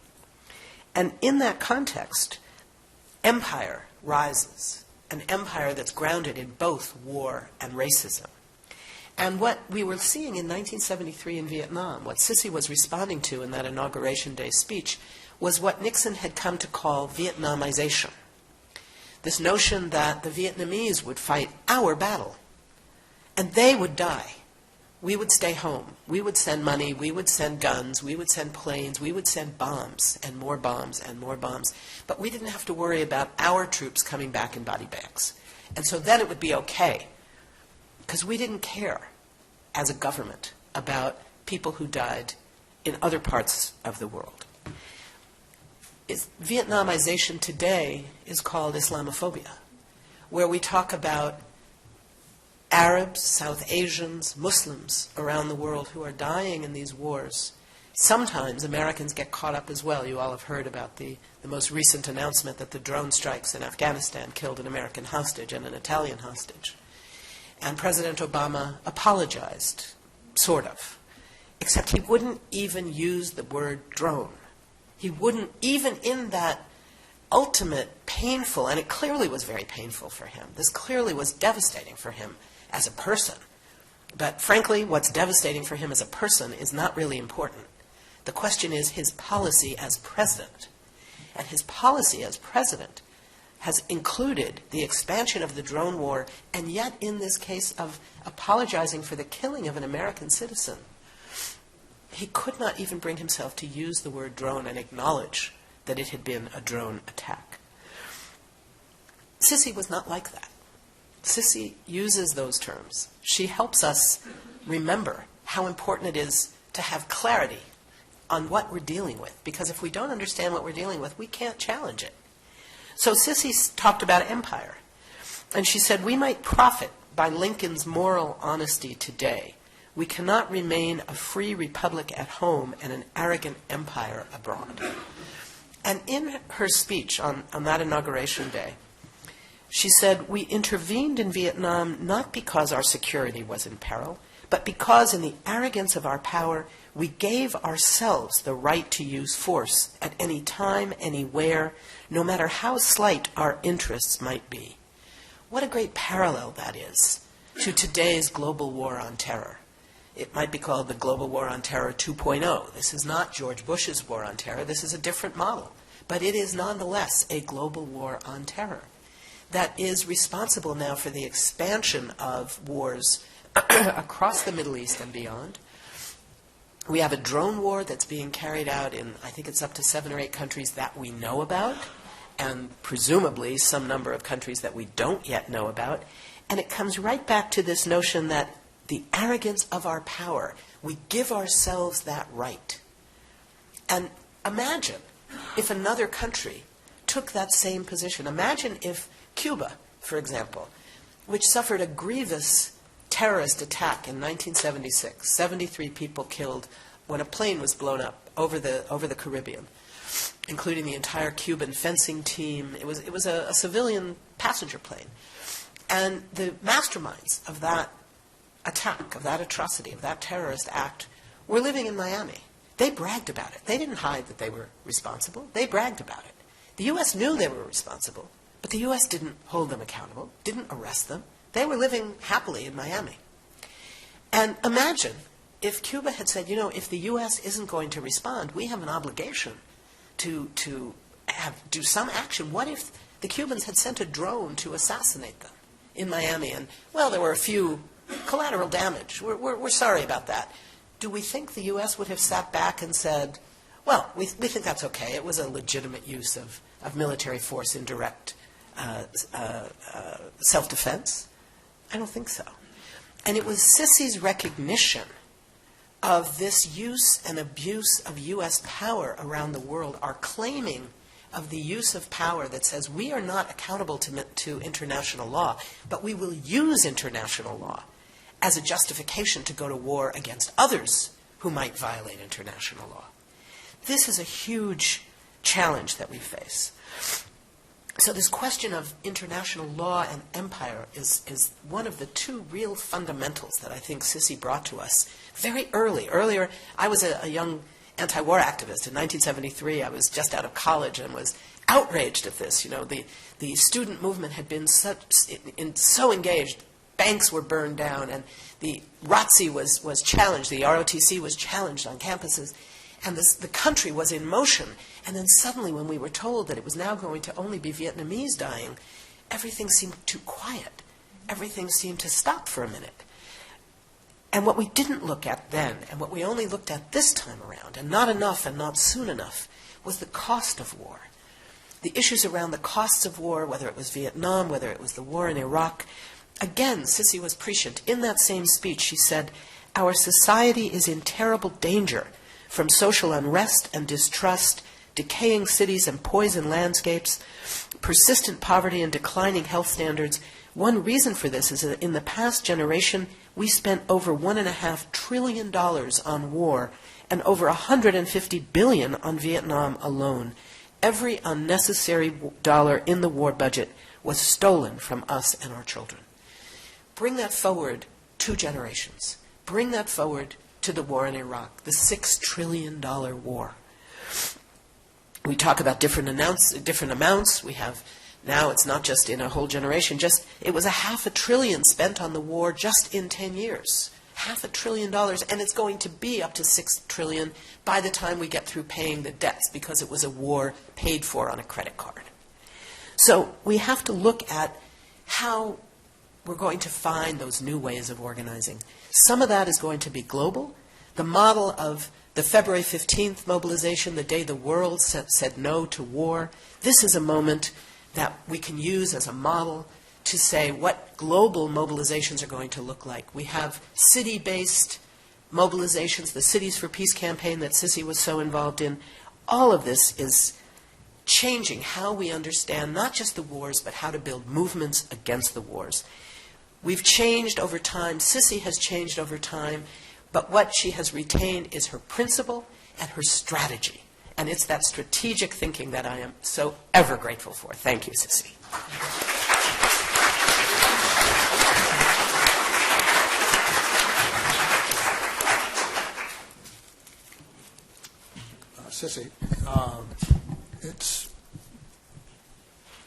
And in that context, empire rises, an empire that's grounded in both war and racism. And what we were seeing in 1973 in Vietnam, what Sissy was responding to in that Inauguration Day speech, was what Nixon had come to call Vietnamization. This notion that the Vietnamese would fight our battle, and they would die. We would stay home. We would send money. We would send guns. We would send planes. We would send bombs and more bombs and more bombs. But we didn't have to worry about our troops coming back in body bags. And so then it would be okay, because we didn't care as a government about people who died in other parts of the world. Vietnamization today is called Islamophobia, where we talk about Arabs, South Asians, Muslims around the world who are dying in these wars. Sometimes Americans get caught up as well. You all have heard about the most recent announcement that the drone strikes in Afghanistan killed an American hostage and an Italian hostage. And President Obama apologized, sort of, except he wouldn't even use the word drone. He wouldn't, even in that ultimate painful, and it clearly was very painful for him. This clearly was devastating for him as a person. But frankly, what's devastating for him as a person is not really important. The question is his policy as president. And his policy as president has included the expansion of the drone war, and yet in this case of apologizing for the killing of an American citizen, he could not even bring himself to use the word drone and acknowledge that it had been a drone attack. Sissy was not like that. Sissy uses those terms. She helps us remember how important it is to have clarity on what we're dealing with, because if we don't understand what we're dealing with, we can't challenge it. So Sissy talked about empire, and she said, we might profit by Lincoln's moral honesty today. We cannot remain a free republic at home and an arrogant empire abroad. And in her speech on that Inauguration Day, she said, we intervened in Vietnam not because our security was in peril, but because in the arrogance of our power, we gave ourselves the right to use force at any time, anywhere, no matter how slight our interests might be. What a great parallel that is to today's global war on terror. It might be called the Global War on Terror 2.0. This is not George Bush's war on terror. This is a different model. But it is nonetheless a global war on terror that is responsible now for the expansion of wars across the Middle East and beyond. We have a drone war that's being carried out in, I think it's up to 7 or 8 countries that we know about, and presumably some number of countries that we don't yet know about. And it comes right back to this notion that the arrogance of our power, we give ourselves that right. And imagine if another country took that same position. Imagine if Cuba, for example, which suffered a grievous terrorist attack in 1976, 73 people killed when a plane was blown up over the Caribbean, including the entire Cuban fencing team. It was a civilian passenger plane. And the masterminds of that attack, of that atrocity, of that terrorist act, were living in Miami. They bragged about it. They didn't hide that they were responsible. They bragged about it. The U.S. knew they were responsible, But the U.S. didn't hold them accountable, didn't arrest them. They were living happily in Miami. And imagine if Cuba had said, you know, if the U.S. isn't going to respond, we have an obligation to do some action. What if the Cubans had sent a drone to assassinate them in Miami? And, well, there were a few collateral damage. We're sorry about that. Do we think the U.S. would have sat back and said, well, we think that's okay. It was a legitimate use of military force in direct self-defense? I don't think so. And it was Sissy's recognition of this use and abuse of U.S. power around the world, our claiming of the use of power that says we are not accountable to international law, but we will use international law as a justification to go to war against others who might violate international law. This is a huge challenge that we face. So this question of international law and empire is one of the two real fundamentals that I think Sissy brought to us very early. Earlier, I was a young anti-war activist. In 1973, I was just out of college and was outraged at this. You know, the student movement had been so engaged. Banks were burned down, and the ROTC was challenged. The ROTC was challenged on campuses. And the country was in motion. And then suddenly, when we were told that it was now going to only be Vietnamese dying, everything seemed too quiet. Everything seemed to stop for a minute. And what we didn't look at then, and what we only looked at this time around, and not enough and not soon enough, was the cost of war. The issues around the costs of war, whether it was Vietnam, whether it was the war in Iraq. Again, Sissy was prescient. In that same speech, she said, "Our society is in terrible danger from social unrest and distrust, decaying cities and poisoned landscapes, persistent poverty and declining health standards. One reason for this is that in the past generation, we spent over $1.5 trillion on war and over $150 billion on Vietnam alone. Every unnecessary dollar in the war budget was stolen from us and our children." Bring that forward 2 generations. Bring that forward to the war in Iraq, the $6 trillion war. We talk about different amounts. We have now, it's not just in a whole generation, it was $500 billion spent on the war just in 10 years. $500 billion, and it's going to be up to $6 trillion by the time we get through paying the debts, because it was a war paid for on a credit card. So we have to look at how we're going to find those new ways of organizing. Some of that is going to be global. The model of the February 15th mobilization, the day the world said no to war, this is a moment that we can use as a model to say what global mobilizations are going to look like. We have city-based mobilizations, the Cities for Peace campaign that Sissy was so involved in. All of this is changing how we understand not just the wars, but how to build movements against the wars. We've changed over time. Sissy has changed over time. But what she has retained is her principle and her strategy. And it's that strategic thinking that I am so ever grateful for. Thank you, Sissy. Sissy, it's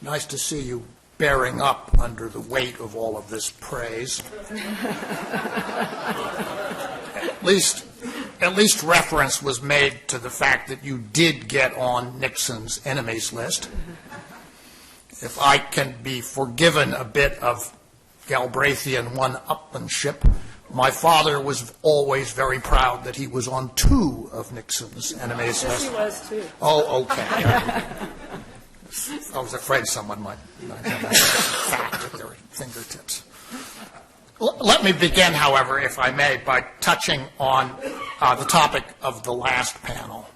nice to see you bearing up under the weight of all of this praise. At least reference was made to the fact that you did get on Nixon's enemies list. If I can be forgiven a bit of Galbraithian one-upmanship, my father was always very proud that he was on 2 of Nixon's enemies list. He was too. Oh, okay. I was afraid someone might have that fact at their fingertips. Let me begin, however, if I may, by touching on the topic of the last panel.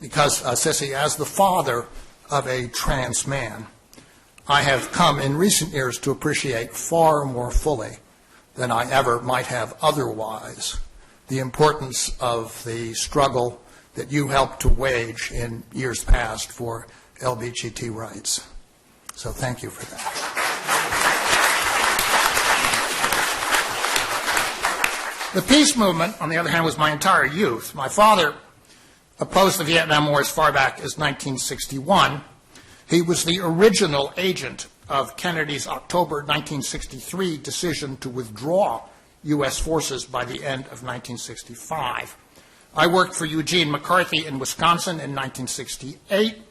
Because, Sissy, as the father of a trans man, I have come in recent years to appreciate far more fully than I ever might have otherwise the importance of the struggle that you helped to wage in years past for LGBT rights. So thank you for that. The peace movement, on the other hand, was my entire youth. My father opposed the Vietnam War as far back as 1961, He was the original agent of Kennedy's October 1963 decision to withdraw U.S. forces by the end of 1965. I worked for Eugene McCarthy in Wisconsin in 1968.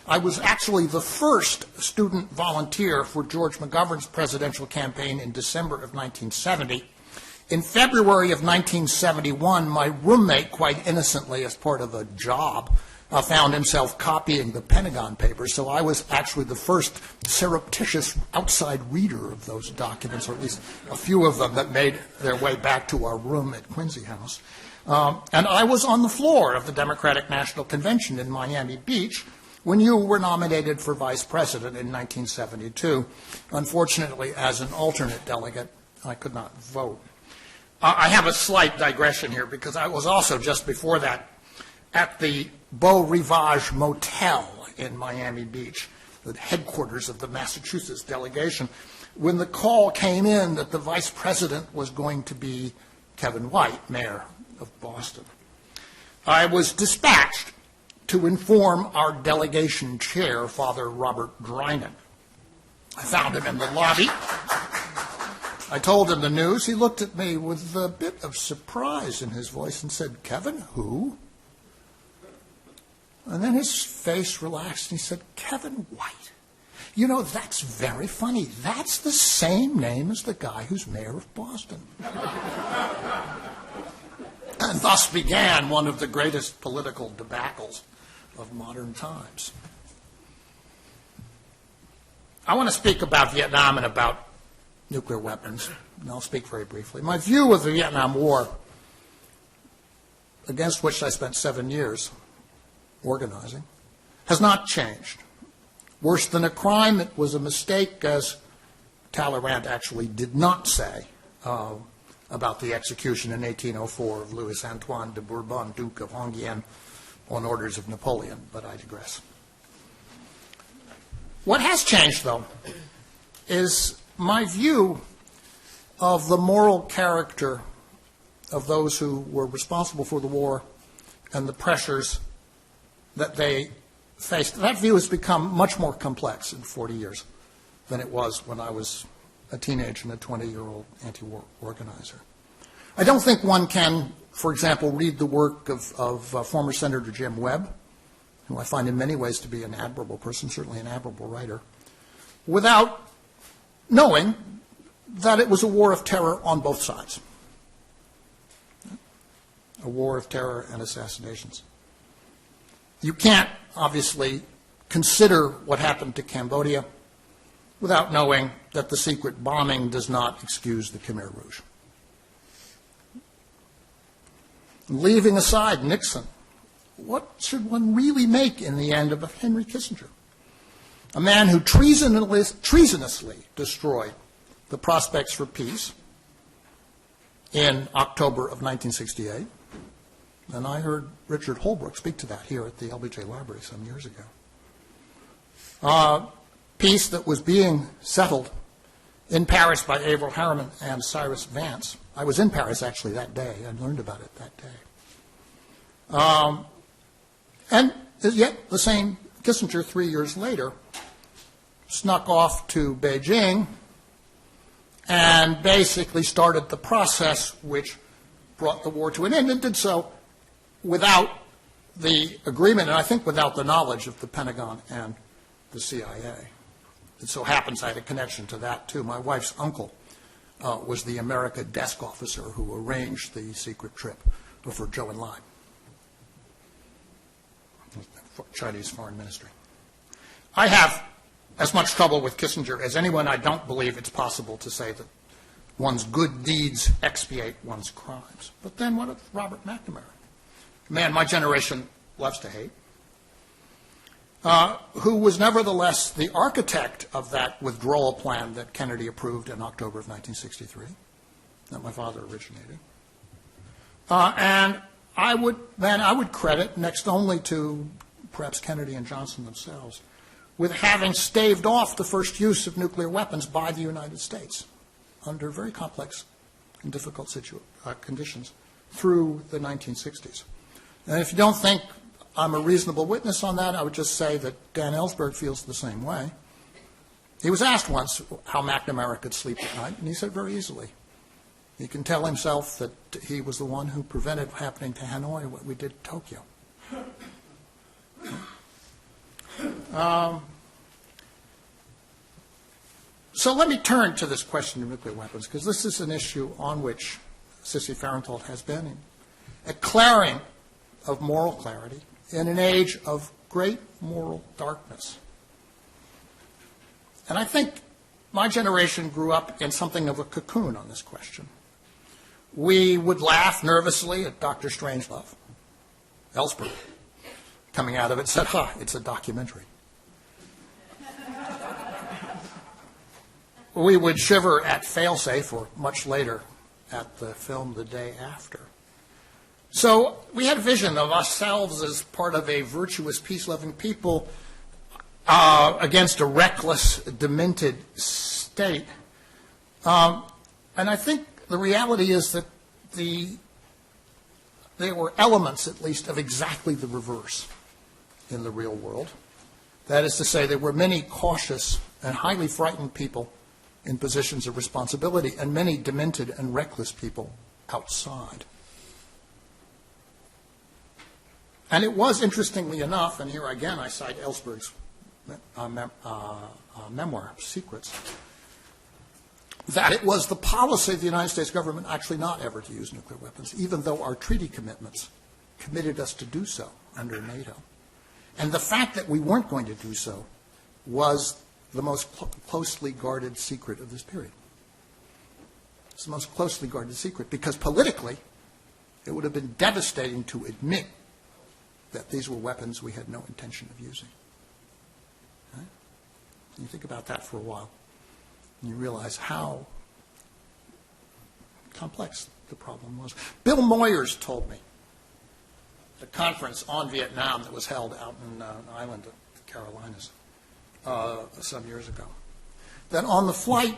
I was actually the first student volunteer for George McGovern's presidential campaign in December of 1970. In February of 1971, my roommate, quite innocently as part of a job, found himself copying the Pentagon Papers, so I was actually the first surreptitious outside reader of those documents, or at least a few of them that made their way back to our room at Quincy House. And I was on the floor of the Democratic National Convention in Miami Beach when you were nominated for vice president in 1972. Unfortunately, as an alternate delegate, I could not vote. I have a slight digression here because I was also just before that at the Beau Rivage Motel in Miami Beach, the headquarters of the Massachusetts delegation, when the call came in that the vice president was going to be Kevin White, mayor of Boston. I was dispatched to inform our delegation chair, Father Robert Drynan. I found him in the lobby. I told him the news. He looked at me with a bit of surprise in his voice and said, "Kevin, who?" And then his face relaxed and he said, "Kevin White. You know, that's very funny. That's the same name as the guy who's mayor of Boston." And thus began one of the greatest political debacles of modern times. I want to speak about Vietnam and about nuclear weapons, and I'll speak very briefly. My view of the Vietnam War, against which I spent 7 years organizing, has not changed. Worse than a crime, it was a mistake, as Talleyrand actually did not say about the execution in 1804 of Louis Antoine de Bourbon, Duke of Enghien, on orders of Napoleon, but I digress. What has changed, though, is my view of the moral character of those who were responsible for the war and the pressures that they faced. That view has become much more complex in 40 years than it was when I was a teenage and a 20-year-old anti-war organizer. I don't think one can, for example, read the work of former Senator Jim Webb, who I find in many ways to be an admirable person, certainly an admirable writer, without knowing that it was a war of terror on both sides. A war of terror and assassinations. You can't, obviously, consider what happened to Cambodia without knowing that the secret bombing does not excuse the Khmer Rouge. Leaving aside Nixon, what should one really make in the end of Henry Kissinger? A man who treasonously destroyed the prospects for peace in October of 1968. And I heard Richard Holbrooke speak to that here at the LBJ Library some years ago. Peace that was being settled in Paris by Averell Harriman and Cyrus Vance. I was in Paris, actually, that day. I learned about it that day. And yet the same Kissinger, 3 years later, snuck off to Beijing and basically started the process which brought the war to an end, and did so without the agreement, and I think without the knowledge of the Pentagon and the CIA. It so happens I had a connection to that, too. My wife's uncle was the America desk officer who arranged the secret trip for Zhou Enlai, Chinese foreign ministry. I have as much trouble with Kissinger as anyone. I don't believe it's possible to say that one's good deeds expiate one's crimes. But then what of Robert McNamara? A man my generation loves to hate, who was nevertheless the architect of that withdrawal plan that Kennedy approved in October of 1963, that my father originated. And I would credit, next only to perhaps Kennedy and Johnson themselves, with having staved off the first use of nuclear weapons by the United States under very complex and difficult conditions through the 1960s. And if you don't think I'm a reasonable witness on that. I would just say that Dan Ellsberg feels the same way. He was asked once how McNamara could sleep at night, and he said very easily. He can tell himself that he was the one who prevented happening to Hanoi what we did to Tokyo. So let me turn to this question of nuclear weapons, because this is an issue on which Sissy Farenthold has been a clarion of moral clarity in an age of great moral darkness. And I think my generation grew up in something of a cocoon on this question. We would laugh nervously at Dr. Strangelove. Ellsberg, coming out of it, said, it's a documentary. We would shiver at Failsafe, or much later at the film The Day After. So we had a vision of ourselves as part of a virtuous, peace-loving people against a reckless, demented state. And I think the reality is that there were elements, at least, of exactly the reverse in the real world. That is to say, there were many cautious and highly frightened people in positions of responsibility, and many demented and reckless people outside. And it was, interestingly enough, and here again I cite Ellsberg's memoir, Secrets, that it was the policy of the United States government actually not ever to use nuclear weapons, even though our treaty commitments committed us to do so under NATO. And the fact that we weren't going to do so was the most closely guarded secret of this period. It's the most closely guarded secret because politically it would have been devastating to admit that these were weapons we had no intention of using. Right? You think about that for a while, and you realize how complex the problem was. Bill Moyers told me at a conference on Vietnam that was held out in an island of the Carolinas some years ago, that on the flight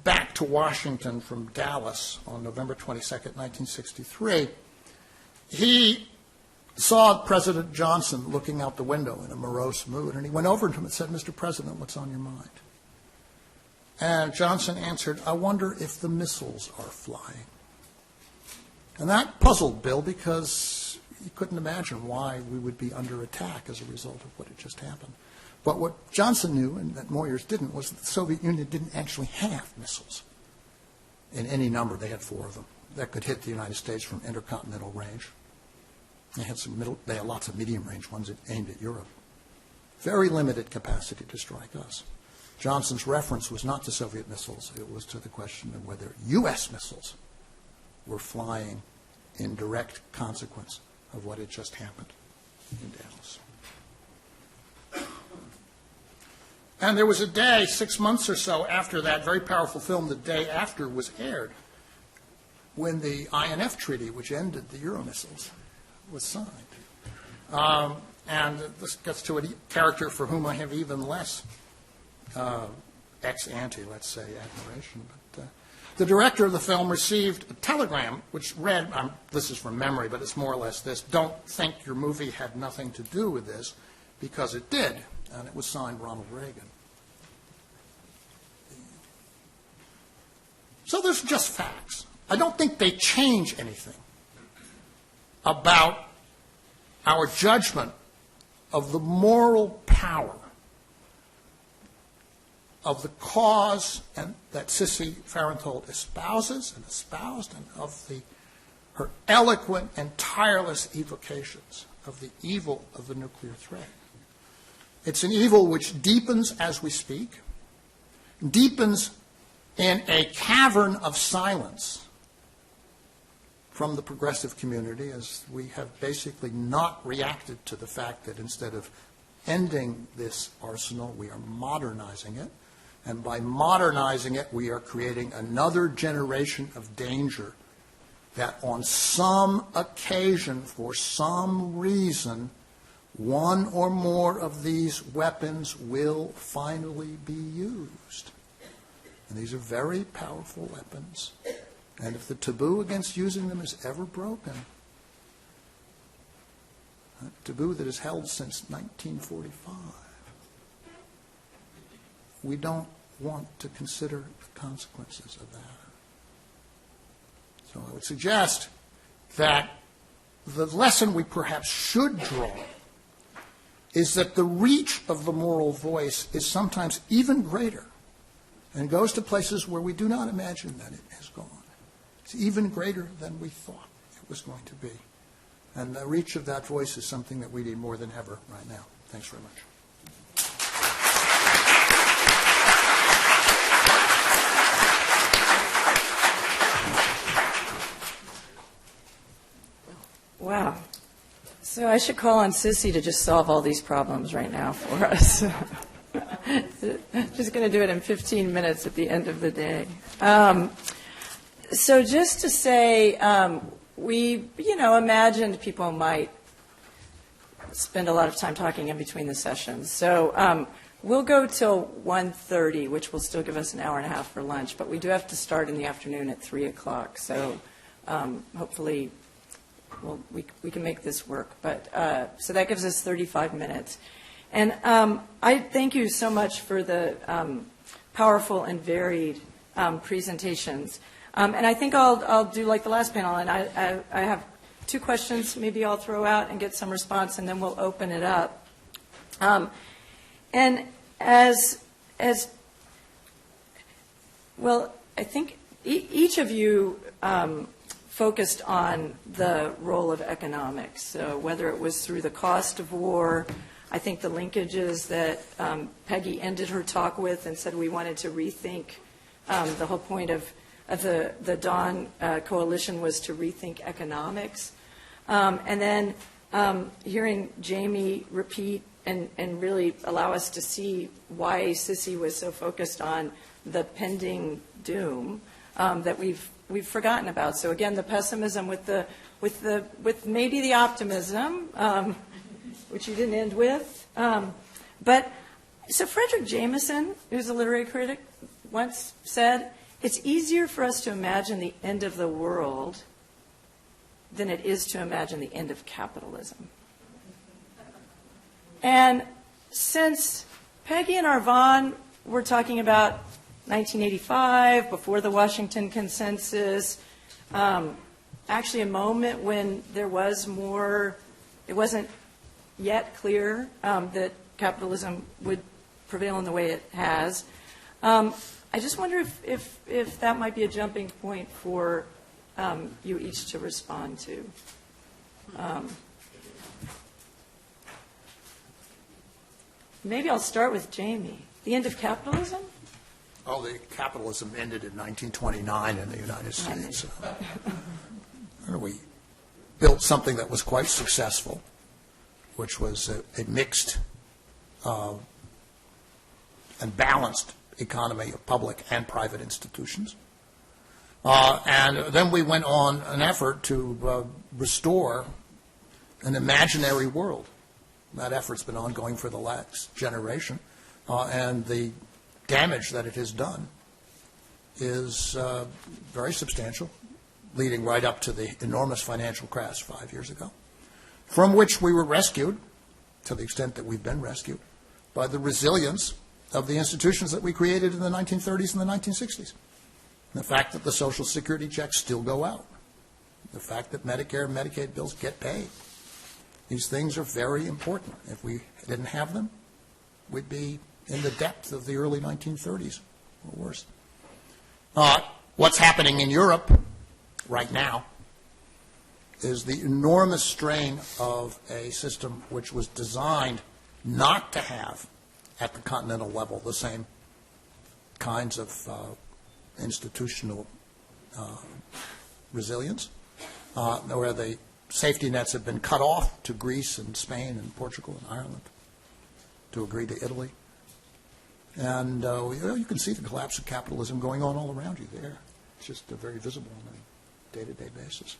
back to Washington from Dallas on November 22nd, 1963, he saw President Johnson looking out the window in a morose mood, and he went over to him and said, "Mr. President, what's on your mind?" And Johnson answered, "I wonder if the missiles are flying." And that puzzled Bill because he couldn't imagine why we would be under attack as a result of what had just happened. But what Johnson knew, and that Moyers didn't, was that the Soviet Union didn't actually have missiles in any number. They had 4 of them that could hit the United States from intercontinental range. They had lots of medium-range ones aimed at Europe. Very limited capacity to strike us. Johnson's reference was not to Soviet missiles. It was to the question of whether U.S. missiles were flying in direct consequence of what had just happened in Dallas. And there was a day, 6 months or so after that very powerful film, The Day After, was aired, when the INF Treaty, which ended the Euro missiles, was signed. And this gets to a character for whom I have even less ex-ante, let's say, admiration. But the director of the film received a telegram which read, this is from memory, but it's more or less this: "Don't think your movie had nothing to do with this, because it did." And it was signed Ronald Reagan. So there's just facts. I don't think they change anything about our judgment of the moral power of the cause and that Sissy Farenthold espouses and espoused, and of her eloquent and tireless evocations of the evil of the nuclear threat. It's an evil which deepens as we speak, deepens in a cavern of silence from the progressive community, as we have basically not reacted to the fact that instead of ending this arsenal, we are modernizing it. And by modernizing it, we are creating another generation of danger that on some occasion, for some reason, one or more of these weapons will finally be used. And these are very powerful weapons. And if the taboo against using them is ever broken, a taboo that is held since 1945. We don't want to consider the consequences of that. So I would suggest that the lesson we perhaps should draw is that the reach of the moral voice is sometimes even greater and goes to places where we do not imagine that it has gone. It's even greater than we thought it was going to be. And the reach of that voice is something that we need more than ever right now. Thanks very much. Wow. So I should call on Sissy to just solve all these problems right now for us. Just going to do it in 15 minutes at the end of the day. So just to say, we, imagined people might spend a lot of time talking in between the sessions. So we'll go till 1:30, which will still give us an hour and a half for lunch, but we do have to start in the afternoon at 3 o'clock. So hopefully we can make this work. But so that gives us 35 minutes. And I thank you so much for the powerful and varied presentations. And I think I'll do like the last panel, and I have two questions maybe I'll throw out and get some response, and then we'll open it up. And as well, I think each of you focused on the role of economics. So whether it was through the cost of war, I think the linkages that Peggy ended her talk with and said we wanted to rethink the whole point of the Dawn Coalition was to rethink economics. And then hearing Jamie repeat and really allow us to see why Sissy was so focused on the pending doom that we've forgotten about. So again, the pessimism with maybe the optimism, which you didn't end with. But so Frederick Jameson, who's a literary critic, once said, "It's easier for us to imagine the end of the world than it is to imagine the end of capitalism." And since Peggy and Arvonne were talking about 1985, before the Washington Consensus, actually a moment when there was more, it wasn't yet clear that capitalism would prevail in the way it has. I just wonder if that might be a jumping point for you each to respond to. Maybe I'll start with Jamie. The end of capitalism? Oh, the capitalism ended in 1929 in the United States. We built something that was quite successful, which was a mixed and balanced economy of public and private institutions. And then we went on an effort to restore an imaginary world. That effort's been ongoing for the last generation, and the damage that it has done is very substantial, leading right up to the enormous financial crash 5 years ago, from which we were rescued, to the extent that we've been rescued, by the resilience of the institutions that we created in the 1930s and the 1960s. The fact that the Social Security checks still go out. The fact that Medicare and Medicaid bills get paid. These things are very important. If we didn't have them, we'd be in the depth of the early 1930s or worse. What's happening in Europe right now is the enormous strain of a system which was designed not to have, at the continental level, the same kinds of institutional resilience, where the safety nets have been cut off to Greece and Spain and Portugal and Ireland, to agree to Italy. And you can see the collapse of capitalism going on all around you there. It's just very visible on a day-to-day basis.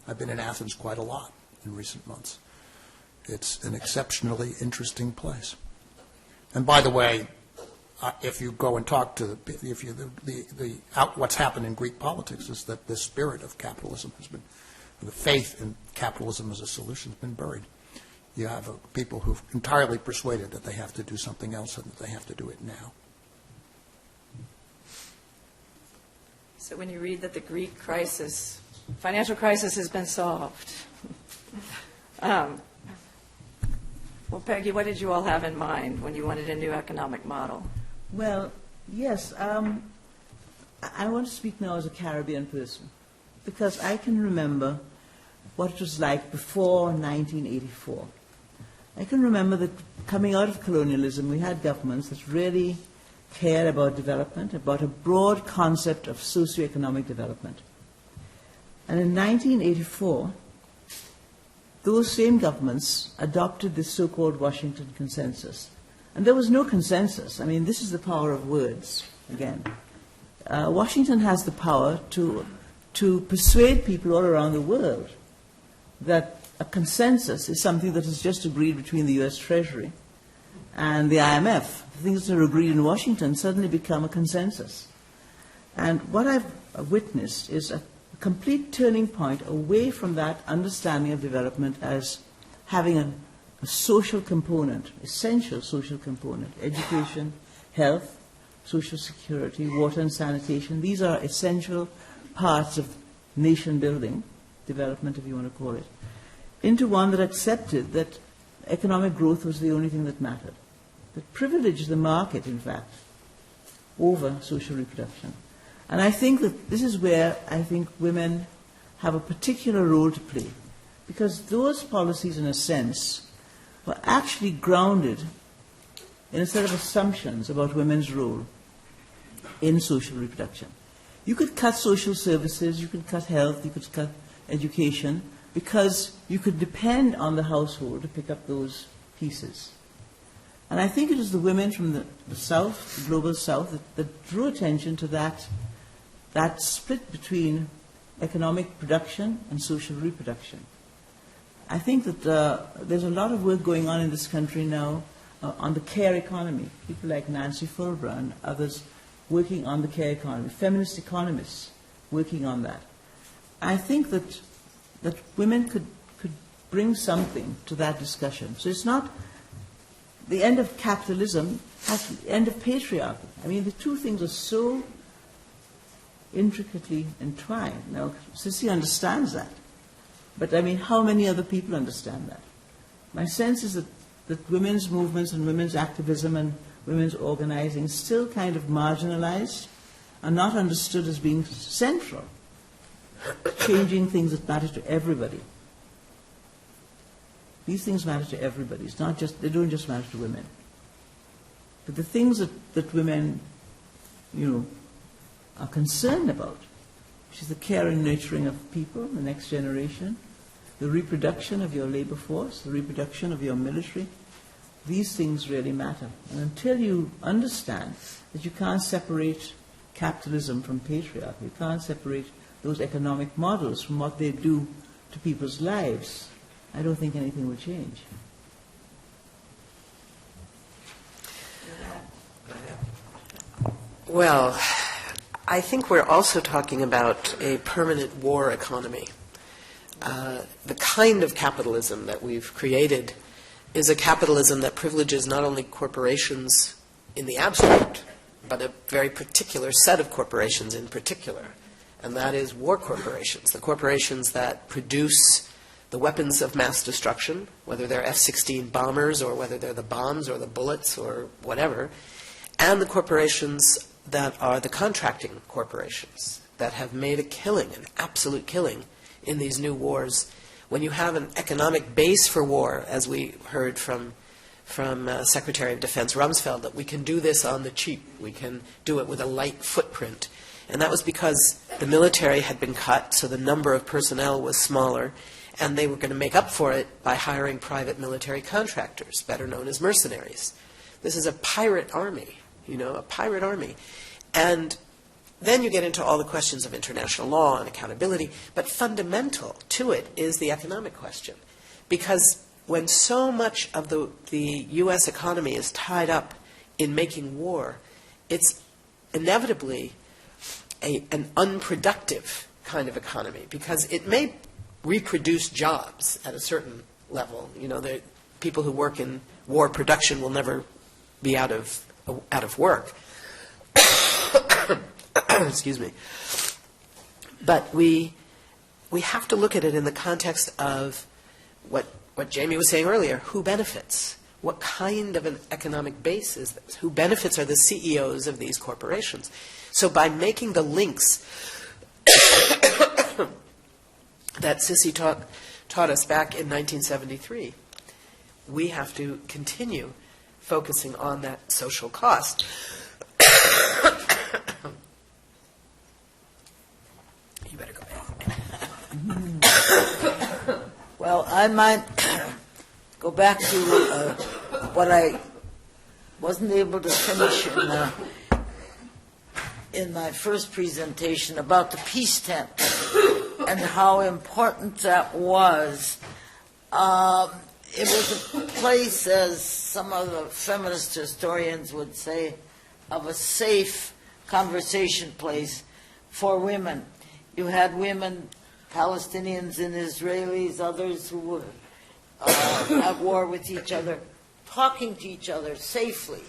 I've been in Athens quite a lot in recent months. It's an exceptionally interesting place. And by the way, if you go and talk to what's happened in Greek politics is that the spirit of capitalism has been, the faith in capitalism as a solution has been buried. you have people who've entirely persuaded that they have to do something else and that they have to do it now. So when you read that the Greek crisis, financial crisis has been solved. Well, Peggy, what did you all have in mind when you wanted a new economic model? Well, yes. I want to speak now as a Caribbean person, because I can remember what it was like before 1984. I can remember that coming out of colonialism, we had governments that really cared about development, about a broad concept of socioeconomic development. And in 1984, those same governments adopted this so-called Washington Consensus. And there was no consensus. I mean, this is the power of words, again. Washington has the power to persuade people all around the world that a consensus is something that is just agreed between the U.S. Treasury and the IMF. Things that are agreed in Washington suddenly become a consensus. And what I've witnessed is a complete turning point away from that understanding of development as having a social component, essential social component, education, health, social security, water and sanitation. These are essential parts of nation building, development if you want to call it, into one that accepted that economic growth was the only thing that mattered, that privileged the market, in fact, over social reproduction. And I think that this is where I think women have a particular role to play, because those policies, in a sense, were actually grounded in a set of assumptions about women's role in social reproduction. You could cut social services, you could cut health, you could cut education, because you could depend on the household to pick up those pieces. And I think it is the women from the South, the global South, that drew attention to that split between economic production and social reproduction. I think that there's a lot of work going on in this country now on the care economy. People like Nancy Fulber and others working on the care economy, feminist economists working on that. I think that women could bring something to that discussion. So it's not the end of capitalism, has the end of patriarchy. I mean, the two things are so intricately entwined. Now, Sissy understands that. But, I mean, how many other people understand that? My sense is that women's movements and women's activism and women's organizing is still kind of marginalized and not understood as being central, changing things that matter to everybody. These things matter to everybody. It's not just, they don't just matter to women. But the things that women, are concerned about, which is the care and nurturing of people, the next generation, the reproduction of your labor force, the reproduction of your military, these things really matter. And until you understand that you can't separate capitalism from patriarchy, you can't separate those economic models from what they do to people's lives, I don't think anything will change. Well, I think we're also talking about a permanent war economy. The kind of capitalism that we've created is a capitalism that privileges not only corporations in the abstract, but a very particular set of corporations in particular, and that is war corporations, the corporations that produce the weapons of mass destruction, whether they're F-16 bombers or whether they're the bombs or the bullets or whatever, and the corporations that are the contracting corporations that have made a killing, an absolute killing, in these new wars. When you have an economic base for war, as we heard from Secretary of Defense Rumsfeld, that we can do this on the cheap, we can do it with a light footprint. And that was because the military had been cut, so the number of personnel was smaller, and they were going to make up for it by hiring private military contractors, better known as mercenaries. This is a pirate army, a pirate army. And then you get into all the questions of international law and accountability, but fundamental to it is the economic question. Because when so much of the U.S. economy is tied up in making war, it's inevitably an unproductive kind of economy, because it may reproduce jobs at a certain level. people who work in war production will never be out of work. Excuse me. But we have to look at it in the context of what Jamie was saying earlier. Who benefits? What kind of an economic base is this? Who benefits are the CEOs of these corporations. So by making the links that Sissy taught us back in 1973, we have to continue focusing on that social cost. You better go ahead. Well, I might go back to what I wasn't able to finish in my first presentation about the peace tent and how important that was. It was a place, as some of the feminist historians would say, of a safe conversation place for women. You had women, Palestinians and Israelis, others who were at war with each other, talking to each other safely.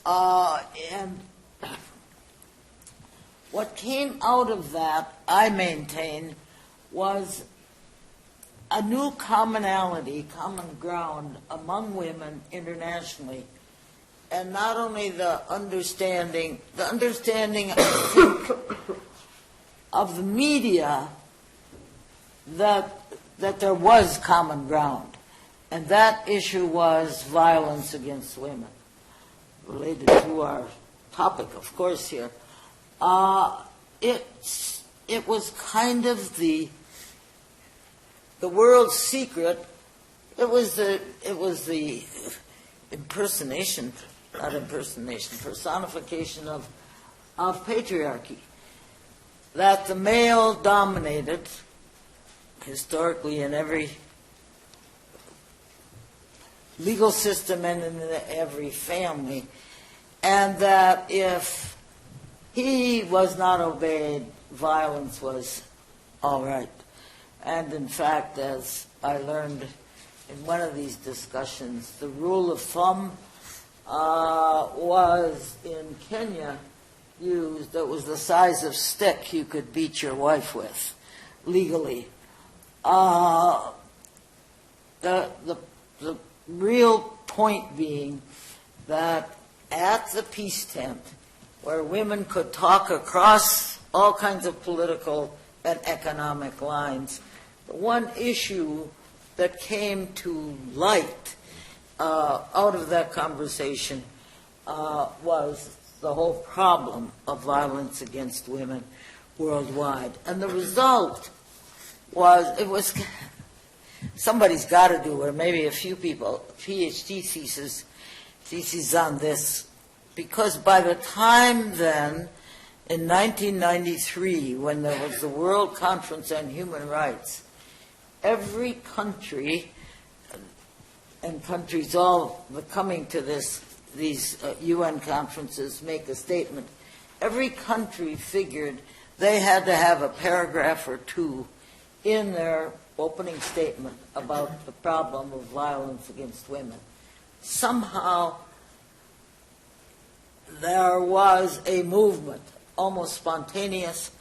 And what came out of that, I maintain, was a new commonality, common ground among women internationally. And not only the understanding, I think, of the media that there was common ground. And that issue was violence against women, related to our topic, of course, here. It was kind of the world's secret. It was the personification of patriarchy. That the male dominated, historically, in every legal system and in every family, and that if he was not obeyed, violence was all right. And in fact, as I learned in one of these discussions, the rule of thumb was in Kenya used that was the size of stick you could beat your wife with legally. The real point being that at the peace tent, where women could talk across all kinds of political and economic lines, the one issue that came to light out of that conversation was the whole problem of violence against women worldwide. And the result was somebody's got to do, or maybe a few people, PhD theses on this, because by the time then, in 1993, when there was the World Conference on Human Rights, every country, and countries all coming to these UN conferences make a statement, every country figured they had to have a paragraph or two in their opening statement about the problem of violence against women. Somehow there was a movement, almost spontaneous,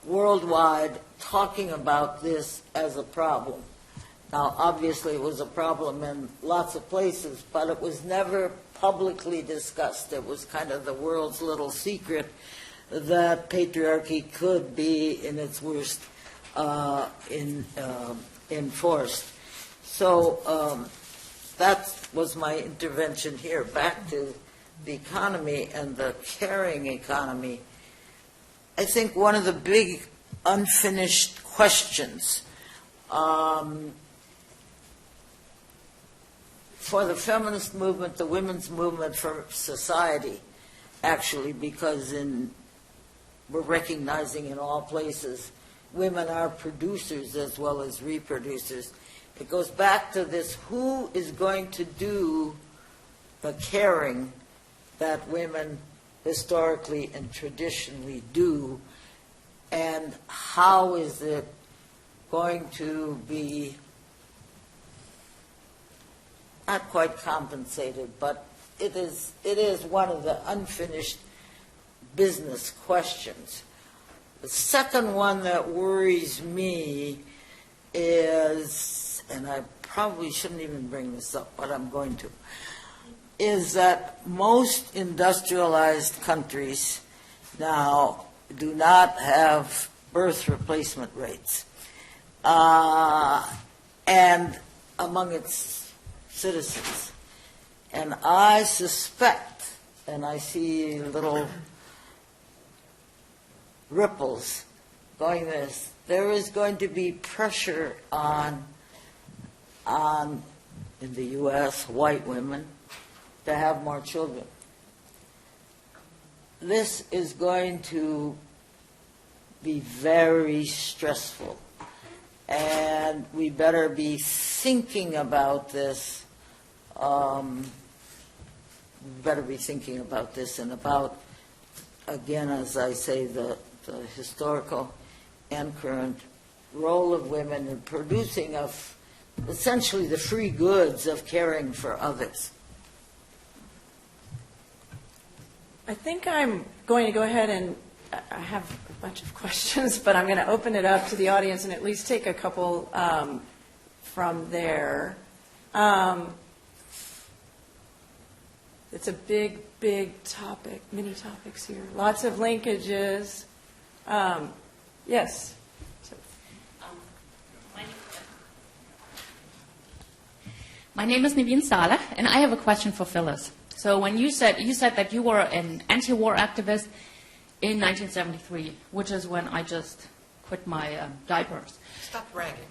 worldwide, talking about this as a problem. Now, obviously, it was a problem in lots of places, but it was never publicly discussed. It was kind of the world's little secret that patriarchy could be in its worst enforced. So that was my intervention here. Back to the economy and the caring economy. I think one of the big unfinished questions for the feminist movement, the women's movement, for society, actually, because we're recognizing in all places women are producers as well as reproducers. It goes back to this: who is going to do the caring that women historically and traditionally do, and how is it going to be not quite compensated, but it is one of the unfinished business questions. The second one that worries me is, and I probably shouldn't even bring this up, but I'm going to, is that most industrialized countries now do not have birth replacement rates, and among its citizens. And I suspect, and I see little ripples going this, there is going to be pressure on in the U.S., white women to have more children. This is going to be very stressful, and we better be thinking about this. And about, again, as I say, the historical and current role of women in producing of essentially the free goods of caring for others. I think I'm going to go ahead and I have a bunch of questions, but I'm going to open it up to the audience and at least take a couple from there. It's a big, big topic, many topics here. Lots of linkages. Yes. My name is Naveen Sala, and I have a question for Phyllis. So when you said that you were an anti-war activist in 1973, which is when I just quit my diapers. Stop bragging.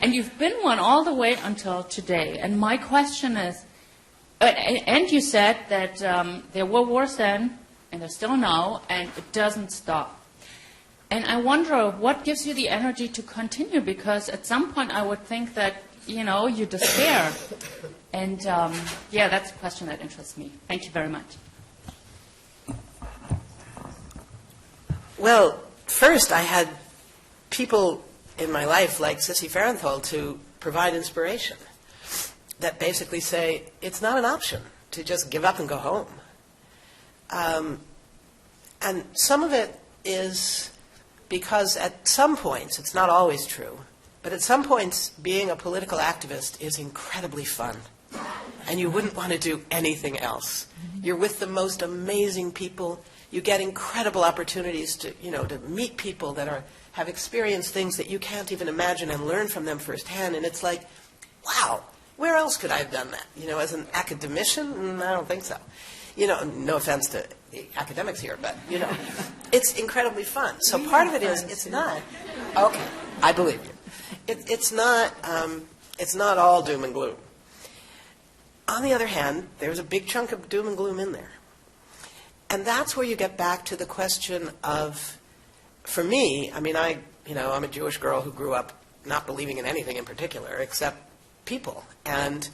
And you've been one all the way until today. And my question is, and you said that there were wars then, and there's still now, and it doesn't stop. And I wonder what gives you the energy to continue, because at some point I would think that, you despair. And, that's a question that interests me. Thank you very much. Well, first I had people in my life like Sissy Farenthold to provide inspiration that basically say it's not an option to just give up and go home. And some of it is because at some points, it's not always true, but at some points being a political activist is incredibly fun. And you wouldn't want to do anything else. You're with the most amazing people. You get incredible opportunities to meet people that have experienced things that you can't even imagine and learn from them firsthand. And it's like, wow, where else could I have done that? As an academician? I don't think so. No offense to the academics here, but, it's incredibly fun. So part of it is, it's not, okay, I believe you. It's not all doom and gloom. On the other hand, there's a big chunk of doom and gloom in there. And that's where you get back to the question of, for me, I'm a Jewish girl who grew up not believing in anything in particular except people. And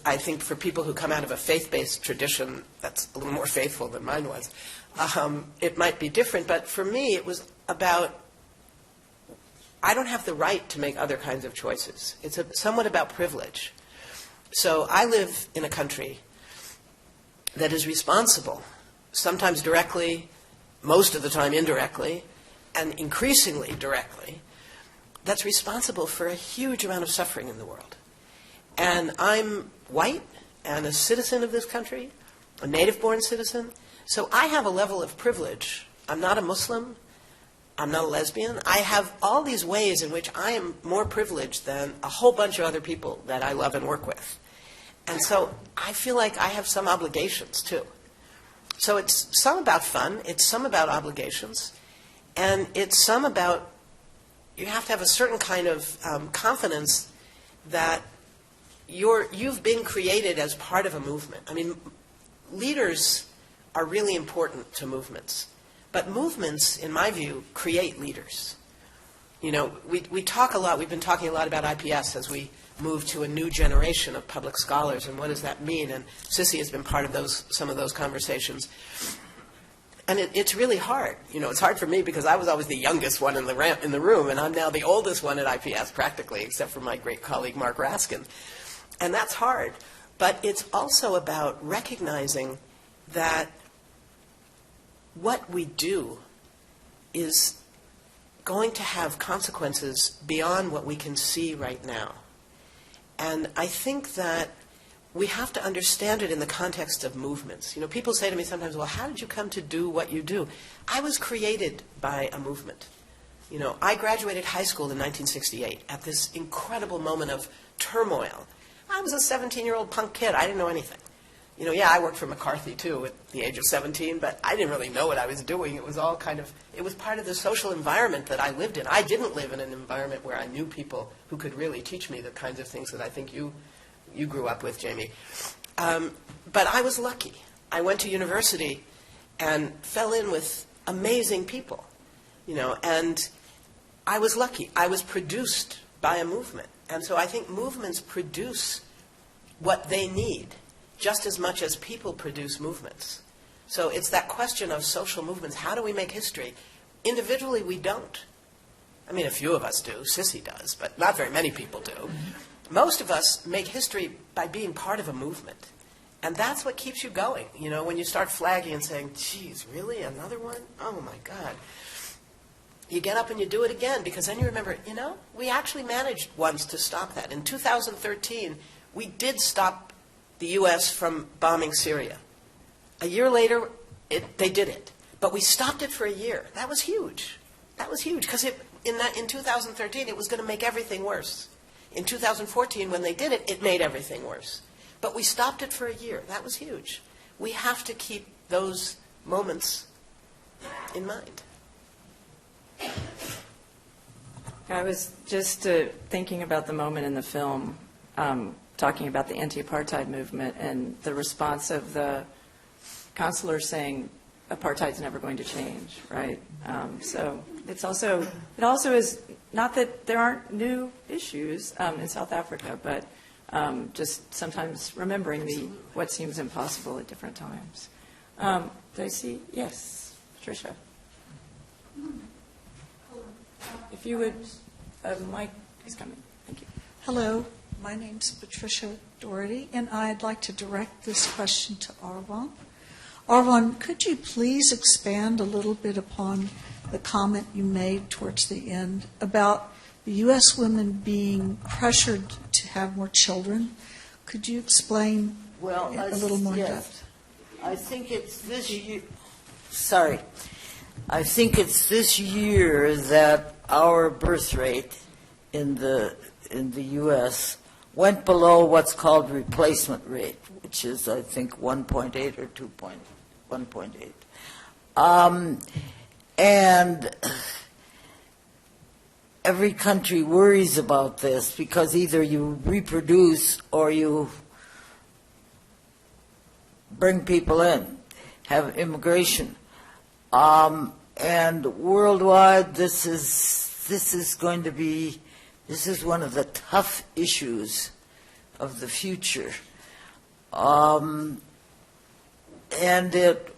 I think for people who come out of a faith-based tradition that's a little more faithful than mine was, it might be different. But for me, it was about, I don't have the right to make other kinds of choices. It's somewhat about privilege. So I live in a country that is responsible, sometimes directly, most of the time indirectly, and increasingly directly, that's responsible for a huge amount of suffering in the world. And I'm white and a citizen of this country, a native-born citizen, so I have a level of privilege. I'm not a Muslim. I'm not a lesbian. I have all these ways in which I am more privileged than a whole bunch of other people that I love and work with. And so I feel like I have some obligations, too. So it's some about fun, it's some about obligations, and it's some about, you have to have a certain kind of confidence that you've been created as part of a movement. I mean, leaders are really important to movements. But movements, in my view, create leaders. We talk a lot, we've been talking a lot about IPS as we move to a new generation of public scholars, and what does that mean? And Sissy has been part of some of those conversations. And it's really hard. You know, it's hard for me because I was always the youngest one in the room, and I'm now the oldest one at IPS practically, except for my great colleague Mark Raskin. And that's hard. But it's also about recognizing that what we do is going to have consequences beyond what we can see right now. And I think that we have to understand it in the context of movements. You know, people say to me sometimes, well, how did you come to do what you do? I was created by a movement. You know, I graduated high school in 1968 at this incredible moment of turmoil. I was a 17-year-old punk kid. I didn't know anything. You know, yeah, I worked for McCarthy, too, at the age of 17, but I didn't really know what I was doing. It was all kind of, it was part of the social environment that I lived in. I didn't live in an environment where I knew people who could really teach me the kinds of things that I think you grew up with, Jamie. But I was lucky. I went to university and fell in with amazing people, you know, and I was lucky. I was produced by a movement. And so I think movements produce what they need just as much as people produce movements. So it's that question of social movements. How do we make history? Individually, we don't. I mean, a few of us do. Sissy does, but not very many people do. Most of us make history by being part of a movement. And that's what keeps you going, you know, when you start flagging and saying, geez, really, another one? Oh, my God. You get up and you do it again, because then you remember, you know, we actually managed once to stop that. In 2013, we did stop the U.S. from bombing Syria. A year later, they did it. But we stopped it for a year. That was huge. That was huge, because in 2013, it was going to make everything worse. In 2014, when they did it, it made everything worse. But we stopped it for a year. That was huge. We have to keep those moments in mind. I was just thinking about the moment in the film, talking about the anti-apartheid movement and the response of the consular saying apartheid's never going to change, right? So it also is not that there aren't new issues in South Africa, but just sometimes remembering what seems impossible at different times. Do I see? Yes, Patricia. If you would, Mike is coming. Thank you. Hello, my name's Patricia Doherty, and I'd like to direct this question to Arvonne. Arvonne, could you please expand a little bit upon the comment you made towards the end about the U.S. women being pressured to have more children? Could you explain a little more in depth? I think it's this year. Sorry. I think it's this year that our birth rate in the U.S. went below what's called replacement rate, which is, I think, 1.8 or 1.8. And every country worries about this because either you reproduce or you bring people in, have immigration. And worldwide, this is one of the tough issues of the future. And it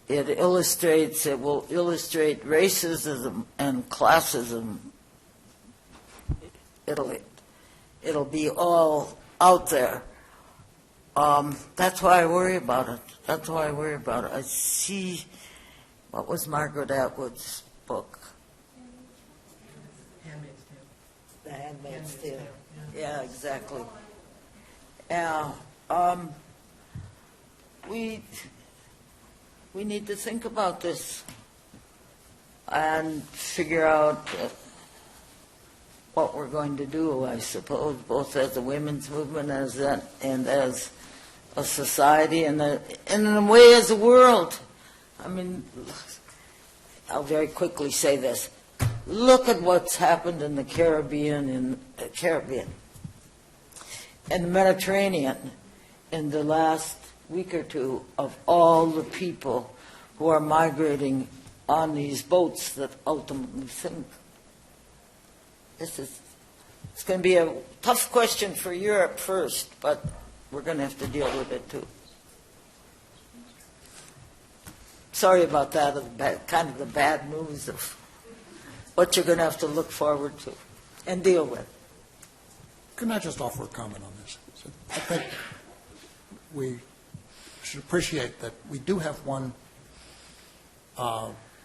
will illustrate racism and classism. It'll be all out there. That's why I worry about it. I see, what was Margaret Atwood's book? The Handmaid's Tale. Yeah, exactly. Yeah. We need to think about this and figure out what we're going to do, I suppose, both as a women's movement and as a society and in a way as a world. I mean, I'll very quickly say this. Look at what's happened in the Caribbean and the Mediterranean in the last week or two, of all the people who are migrating on these boats that ultimately sink. It's going to be a tough question for Europe first, but we're going to have to deal with it too. sorry about that, of kind of the bad news of what you're going to have to look forward to and deal with. Can I just offer a comment on this? So I think we should appreciate that we do have one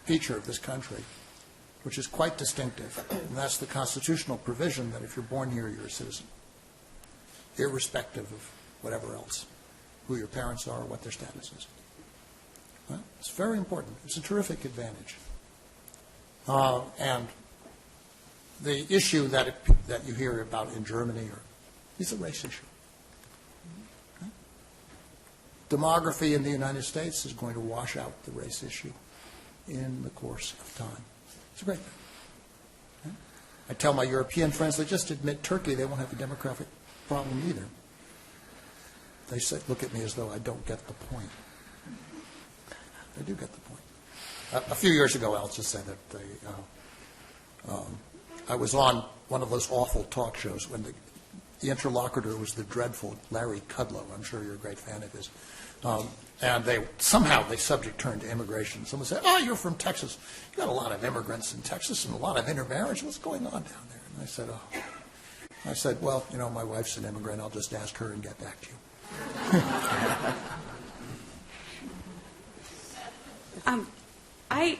feature of this country which is quite distinctive, and that's the constitutional provision that if you're born here, you're a citizen, irrespective of whatever else, who your parents are or what their status is. Well, it's very important. It's a terrific advantage. And the issue that you hear about in Germany is a race issue. Okay? Demography in the United States is going to wash out the race issue in the course of time. It's a great thing. Okay? I tell my European friends, they just admit Turkey, they won't have a demographic problem either. They look at me as though I don't get the point. I do get the point. A few years ago, I'll just say that I was on one of those awful talk shows when the interlocutor was the dreadful Larry Kudlow. I'm sure you're a great fan of his. And somehow the subject turned to immigration. Someone said, "Oh, you're from Texas. You got a lot of immigrants in Texas and a lot of intermarriage. What's going on down there?" And I said, "Well, you know, my wife's an immigrant. I'll just ask her and get back to you."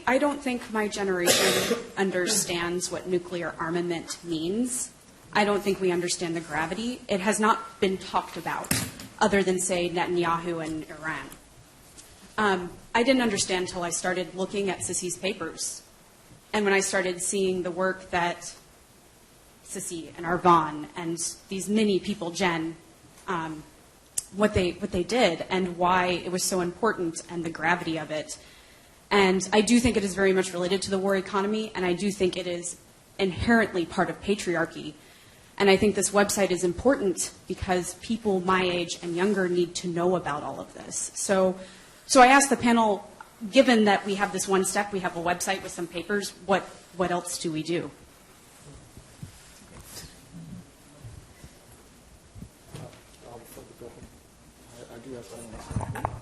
I don't think my generation understands what nuclear armament means. I don't think we understand the gravity. It has not been talked about, other than, say, Netanyahu and Iran. I didn't understand until I started looking at Sissy's papers. And when I started seeing the work that Sissy and Arvonne and these many people, Jen, what they did and why it was so important and the gravity of it. And I do think it is very much related to the war economy, and I do think it is inherently part of patriarchy. And I think this website is important because people my age and younger need to know about all of this. So I asked the panel, given that we have this one step, we have a website with some papers, what else do we do?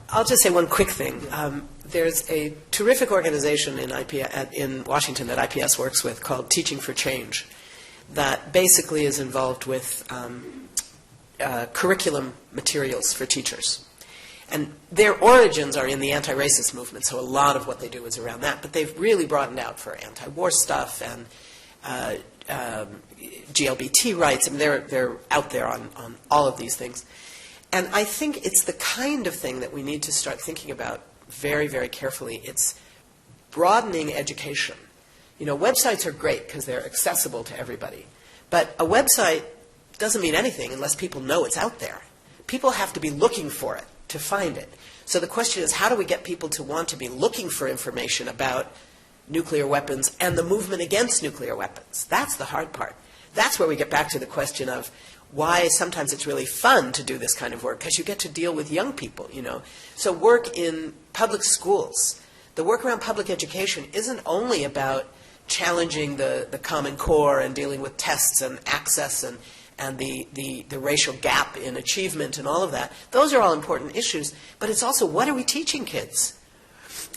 I'll just say one quick thing. There's a terrific organization in Washington that IPS works with called Teaching for Change that basically is involved with curriculum materials for teachers. And their origins are in the anti-racist movement, so a lot of what they do is around that. But they've really broadened out for anti-war stuff and GLBT rights. I mean, they're out there on all of these things. And I think it's the kind of thing that we need to start thinking about very, very carefully. It's broadening education. You know, websites are great because they're accessible to everybody. But a website doesn't mean anything unless people know it's out there. People have to be looking for it to find it. So the question is, how do we get people to want to be looking for information about nuclear weapons and the movement against nuclear weapons? That's the hard part. That's where we get back to the question of why sometimes it's really fun to do this kind of work, because you get to deal with young people, you know. So work in public schools, the work around public education isn't only about challenging the Common Core and dealing with tests and access and the racial gap in achievement and all of that. Those are all important issues, but it's also what are we teaching kids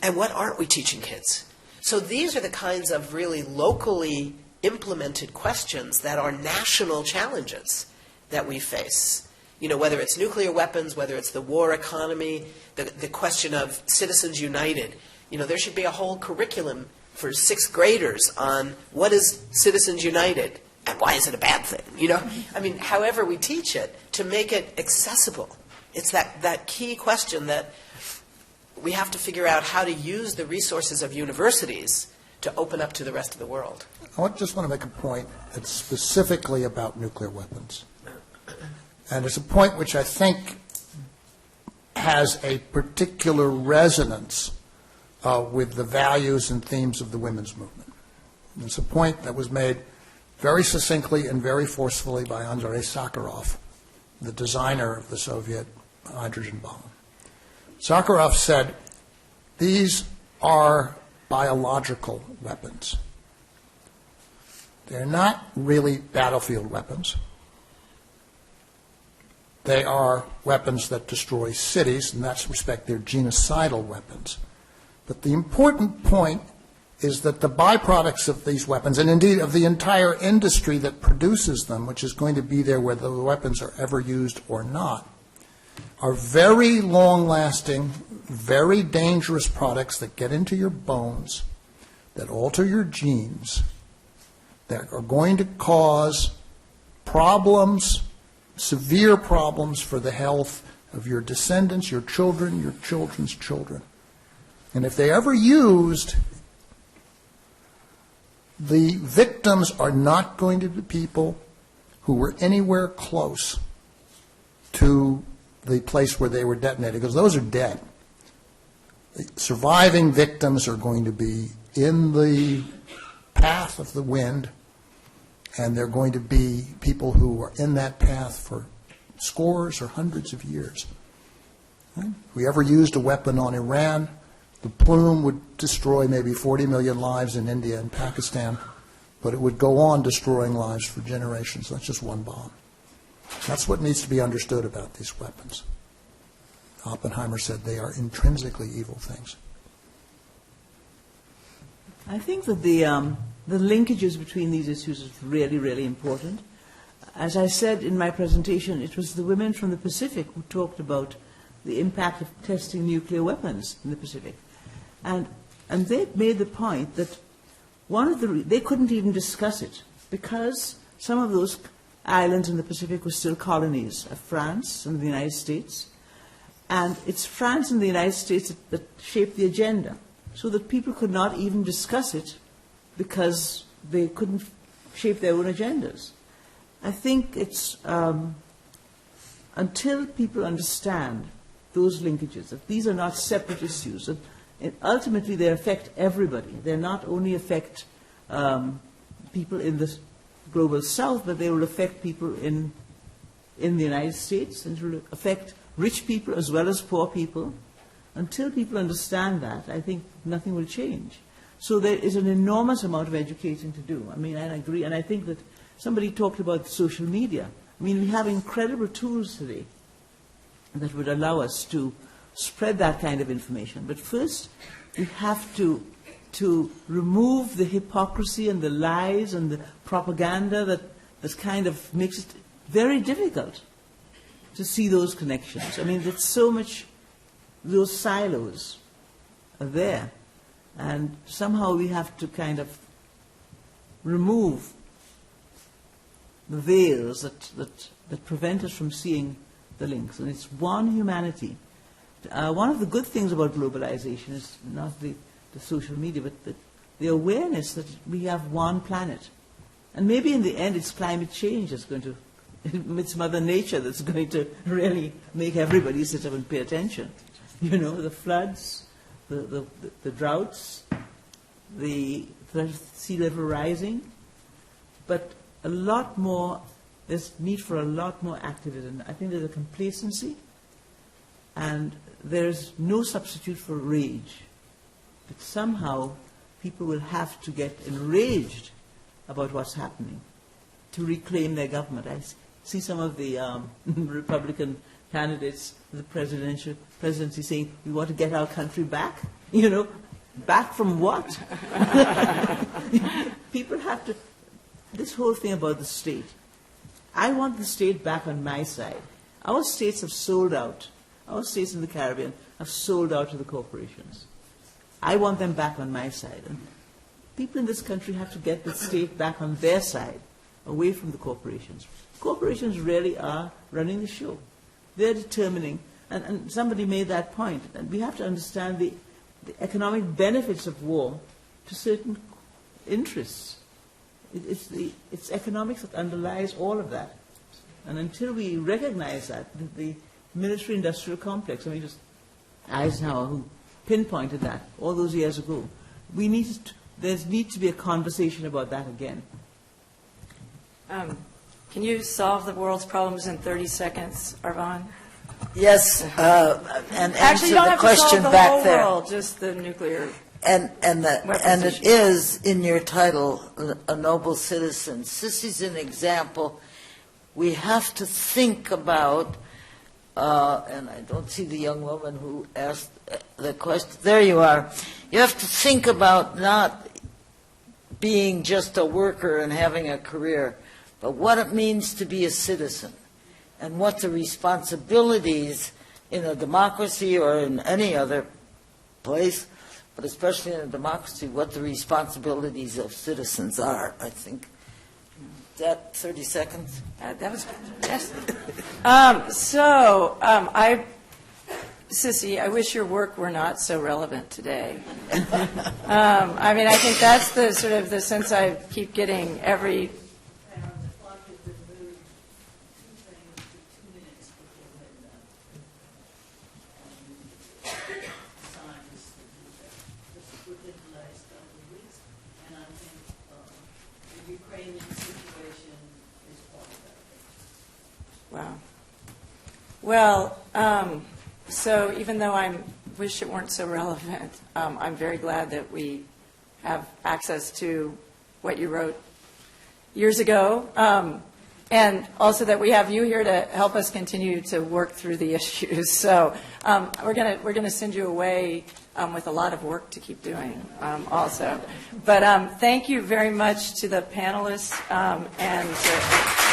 and what aren't we teaching kids? So these are the kinds of really locally implemented questions that are national challenges that we face. You know, whether it's nuclear weapons, whether it's the war economy, the question of Citizens United. You know, there should be a whole curriculum for sixth graders on what is Citizens United and why is it a bad thing, you know? I mean, however we teach it, to make it accessible. It's that key question that we have to figure out how to use the resources of universities to open up to the rest of the world. I just want to make a point that's specifically about nuclear weapons. And it's a point which I think has a particular resonance with the values and themes of the women's movement. And it's a point that was made very succinctly and very forcefully by Andrei Sakharov, the designer of the Soviet hydrogen bomb. Sakharov said, these are biological weapons. They're not really battlefield weapons. They are weapons that destroy cities. In that respect, they're genocidal weapons. But the important point is that the byproducts of these weapons, and indeed of the entire industry that produces them, which is going to be there whether the weapons are ever used or not, are very long-lasting, very dangerous products that get into your bones, that alter your genes, that are going to cause problems, severe problems for the health of your descendants, your children, your children's children. And if they're ever used, the victims are not going to be people who were anywhere close to the place where they were detonated, because those are dead. The surviving victims are going to be in the path of the wind, and they're going to be people who are in that path for scores or hundreds of years. If we ever used a weapon on Iran, the plume would destroy maybe 40 million lives in India and Pakistan, but it would go on destroying lives for generations. That's just one bomb. That's what needs to be understood about these weapons. Oppenheimer said they are intrinsically evil things. I think that the linkages between these issues is really, really important. As I said in my presentation, it was the women from the Pacific who talked about the impact of testing nuclear weapons in the Pacific. And they made the point that they couldn't even discuss it because some of those islands in the Pacific were still colonies of France and the United States. And it's France and the United States that shaped the agenda, so that people could not even discuss it because they couldn't shape their own agendas. I think it's until people understand those linkages, that these are not separate issues, that ultimately they affect everybody. They not only affect people in the global south, but they will affect people in the United States, and it will affect rich people as well as poor people. Until people understand that, I think nothing will change. So there is an enormous amount of educating to do. I mean, I agree, and I think that somebody talked about social media. I mean, we have incredible tools today that would allow us to spread that kind of information. But first, we have to remove the hypocrisy and the lies and the propaganda that kind of makes it very difficult to see those connections. I mean, there's so much, those silos are there. And somehow we have to kind of remove the veils that prevent us from seeing the links. And it's one humanity. One of the good things about globalization is not the social media, but the awareness that we have one planet. And maybe in the end it's climate change that's going to, it's Mother Nature that's going to really make everybody sit up and pay attention. You know, the floods, the droughts, the sea level rising, but a lot more, there's need for a lot more activism. I think there's a complacency, and there's no substitute for rage. But somehow people will have to get enraged about what's happening to reclaim their government. I see some of the Republican candidates for the presidency saying, we want to get our country back. You know, back from what? People have to, this whole thing about the state. I want the state back on my side. Our states have sold out. Our states in the Caribbean have sold out to the corporations. I want them back on my side. And people in this country have to get the state back on their side, away from the corporations. Corporations really are running the show. They're determining, and somebody made that point, and we have to understand the economic benefits of war to certain interests. It's economics that underlies all of that. And until we recognize that, the military-industrial complex, I mean, just Eisenhower, who pinpointed that all those years ago, there needs to be a conversation about that again. Can you solve the world's problems in 30 seconds, Arvonne? Yes, and Actually, answer you don't the have question to solve the back whole there. world, just the nuclear. And Weapons it issue. is in your title, a noble citizen. Sissy's an example. We have to think about, and I don't see the young woman who asked the question. There you are. You have to think about not being just a worker and having a career, but what it means to be a citizen and what the responsibilities in a democracy or in any other place, but especially in a democracy, what the responsibilities of citizens are, I think. Is that 30 seconds? That was, yes. Sissy, I wish your work were not so relevant today. I mean, I think that's the sort of the sense I keep getting every. Wow. Well, so even though I wish it weren't so relevant, I'm very glad that we have access to what you wrote years ago, and also that we have you here to help us continue to work through the issues. So we're gonna send you away with a lot of work to keep doing also. But thank you very much to the panelists and.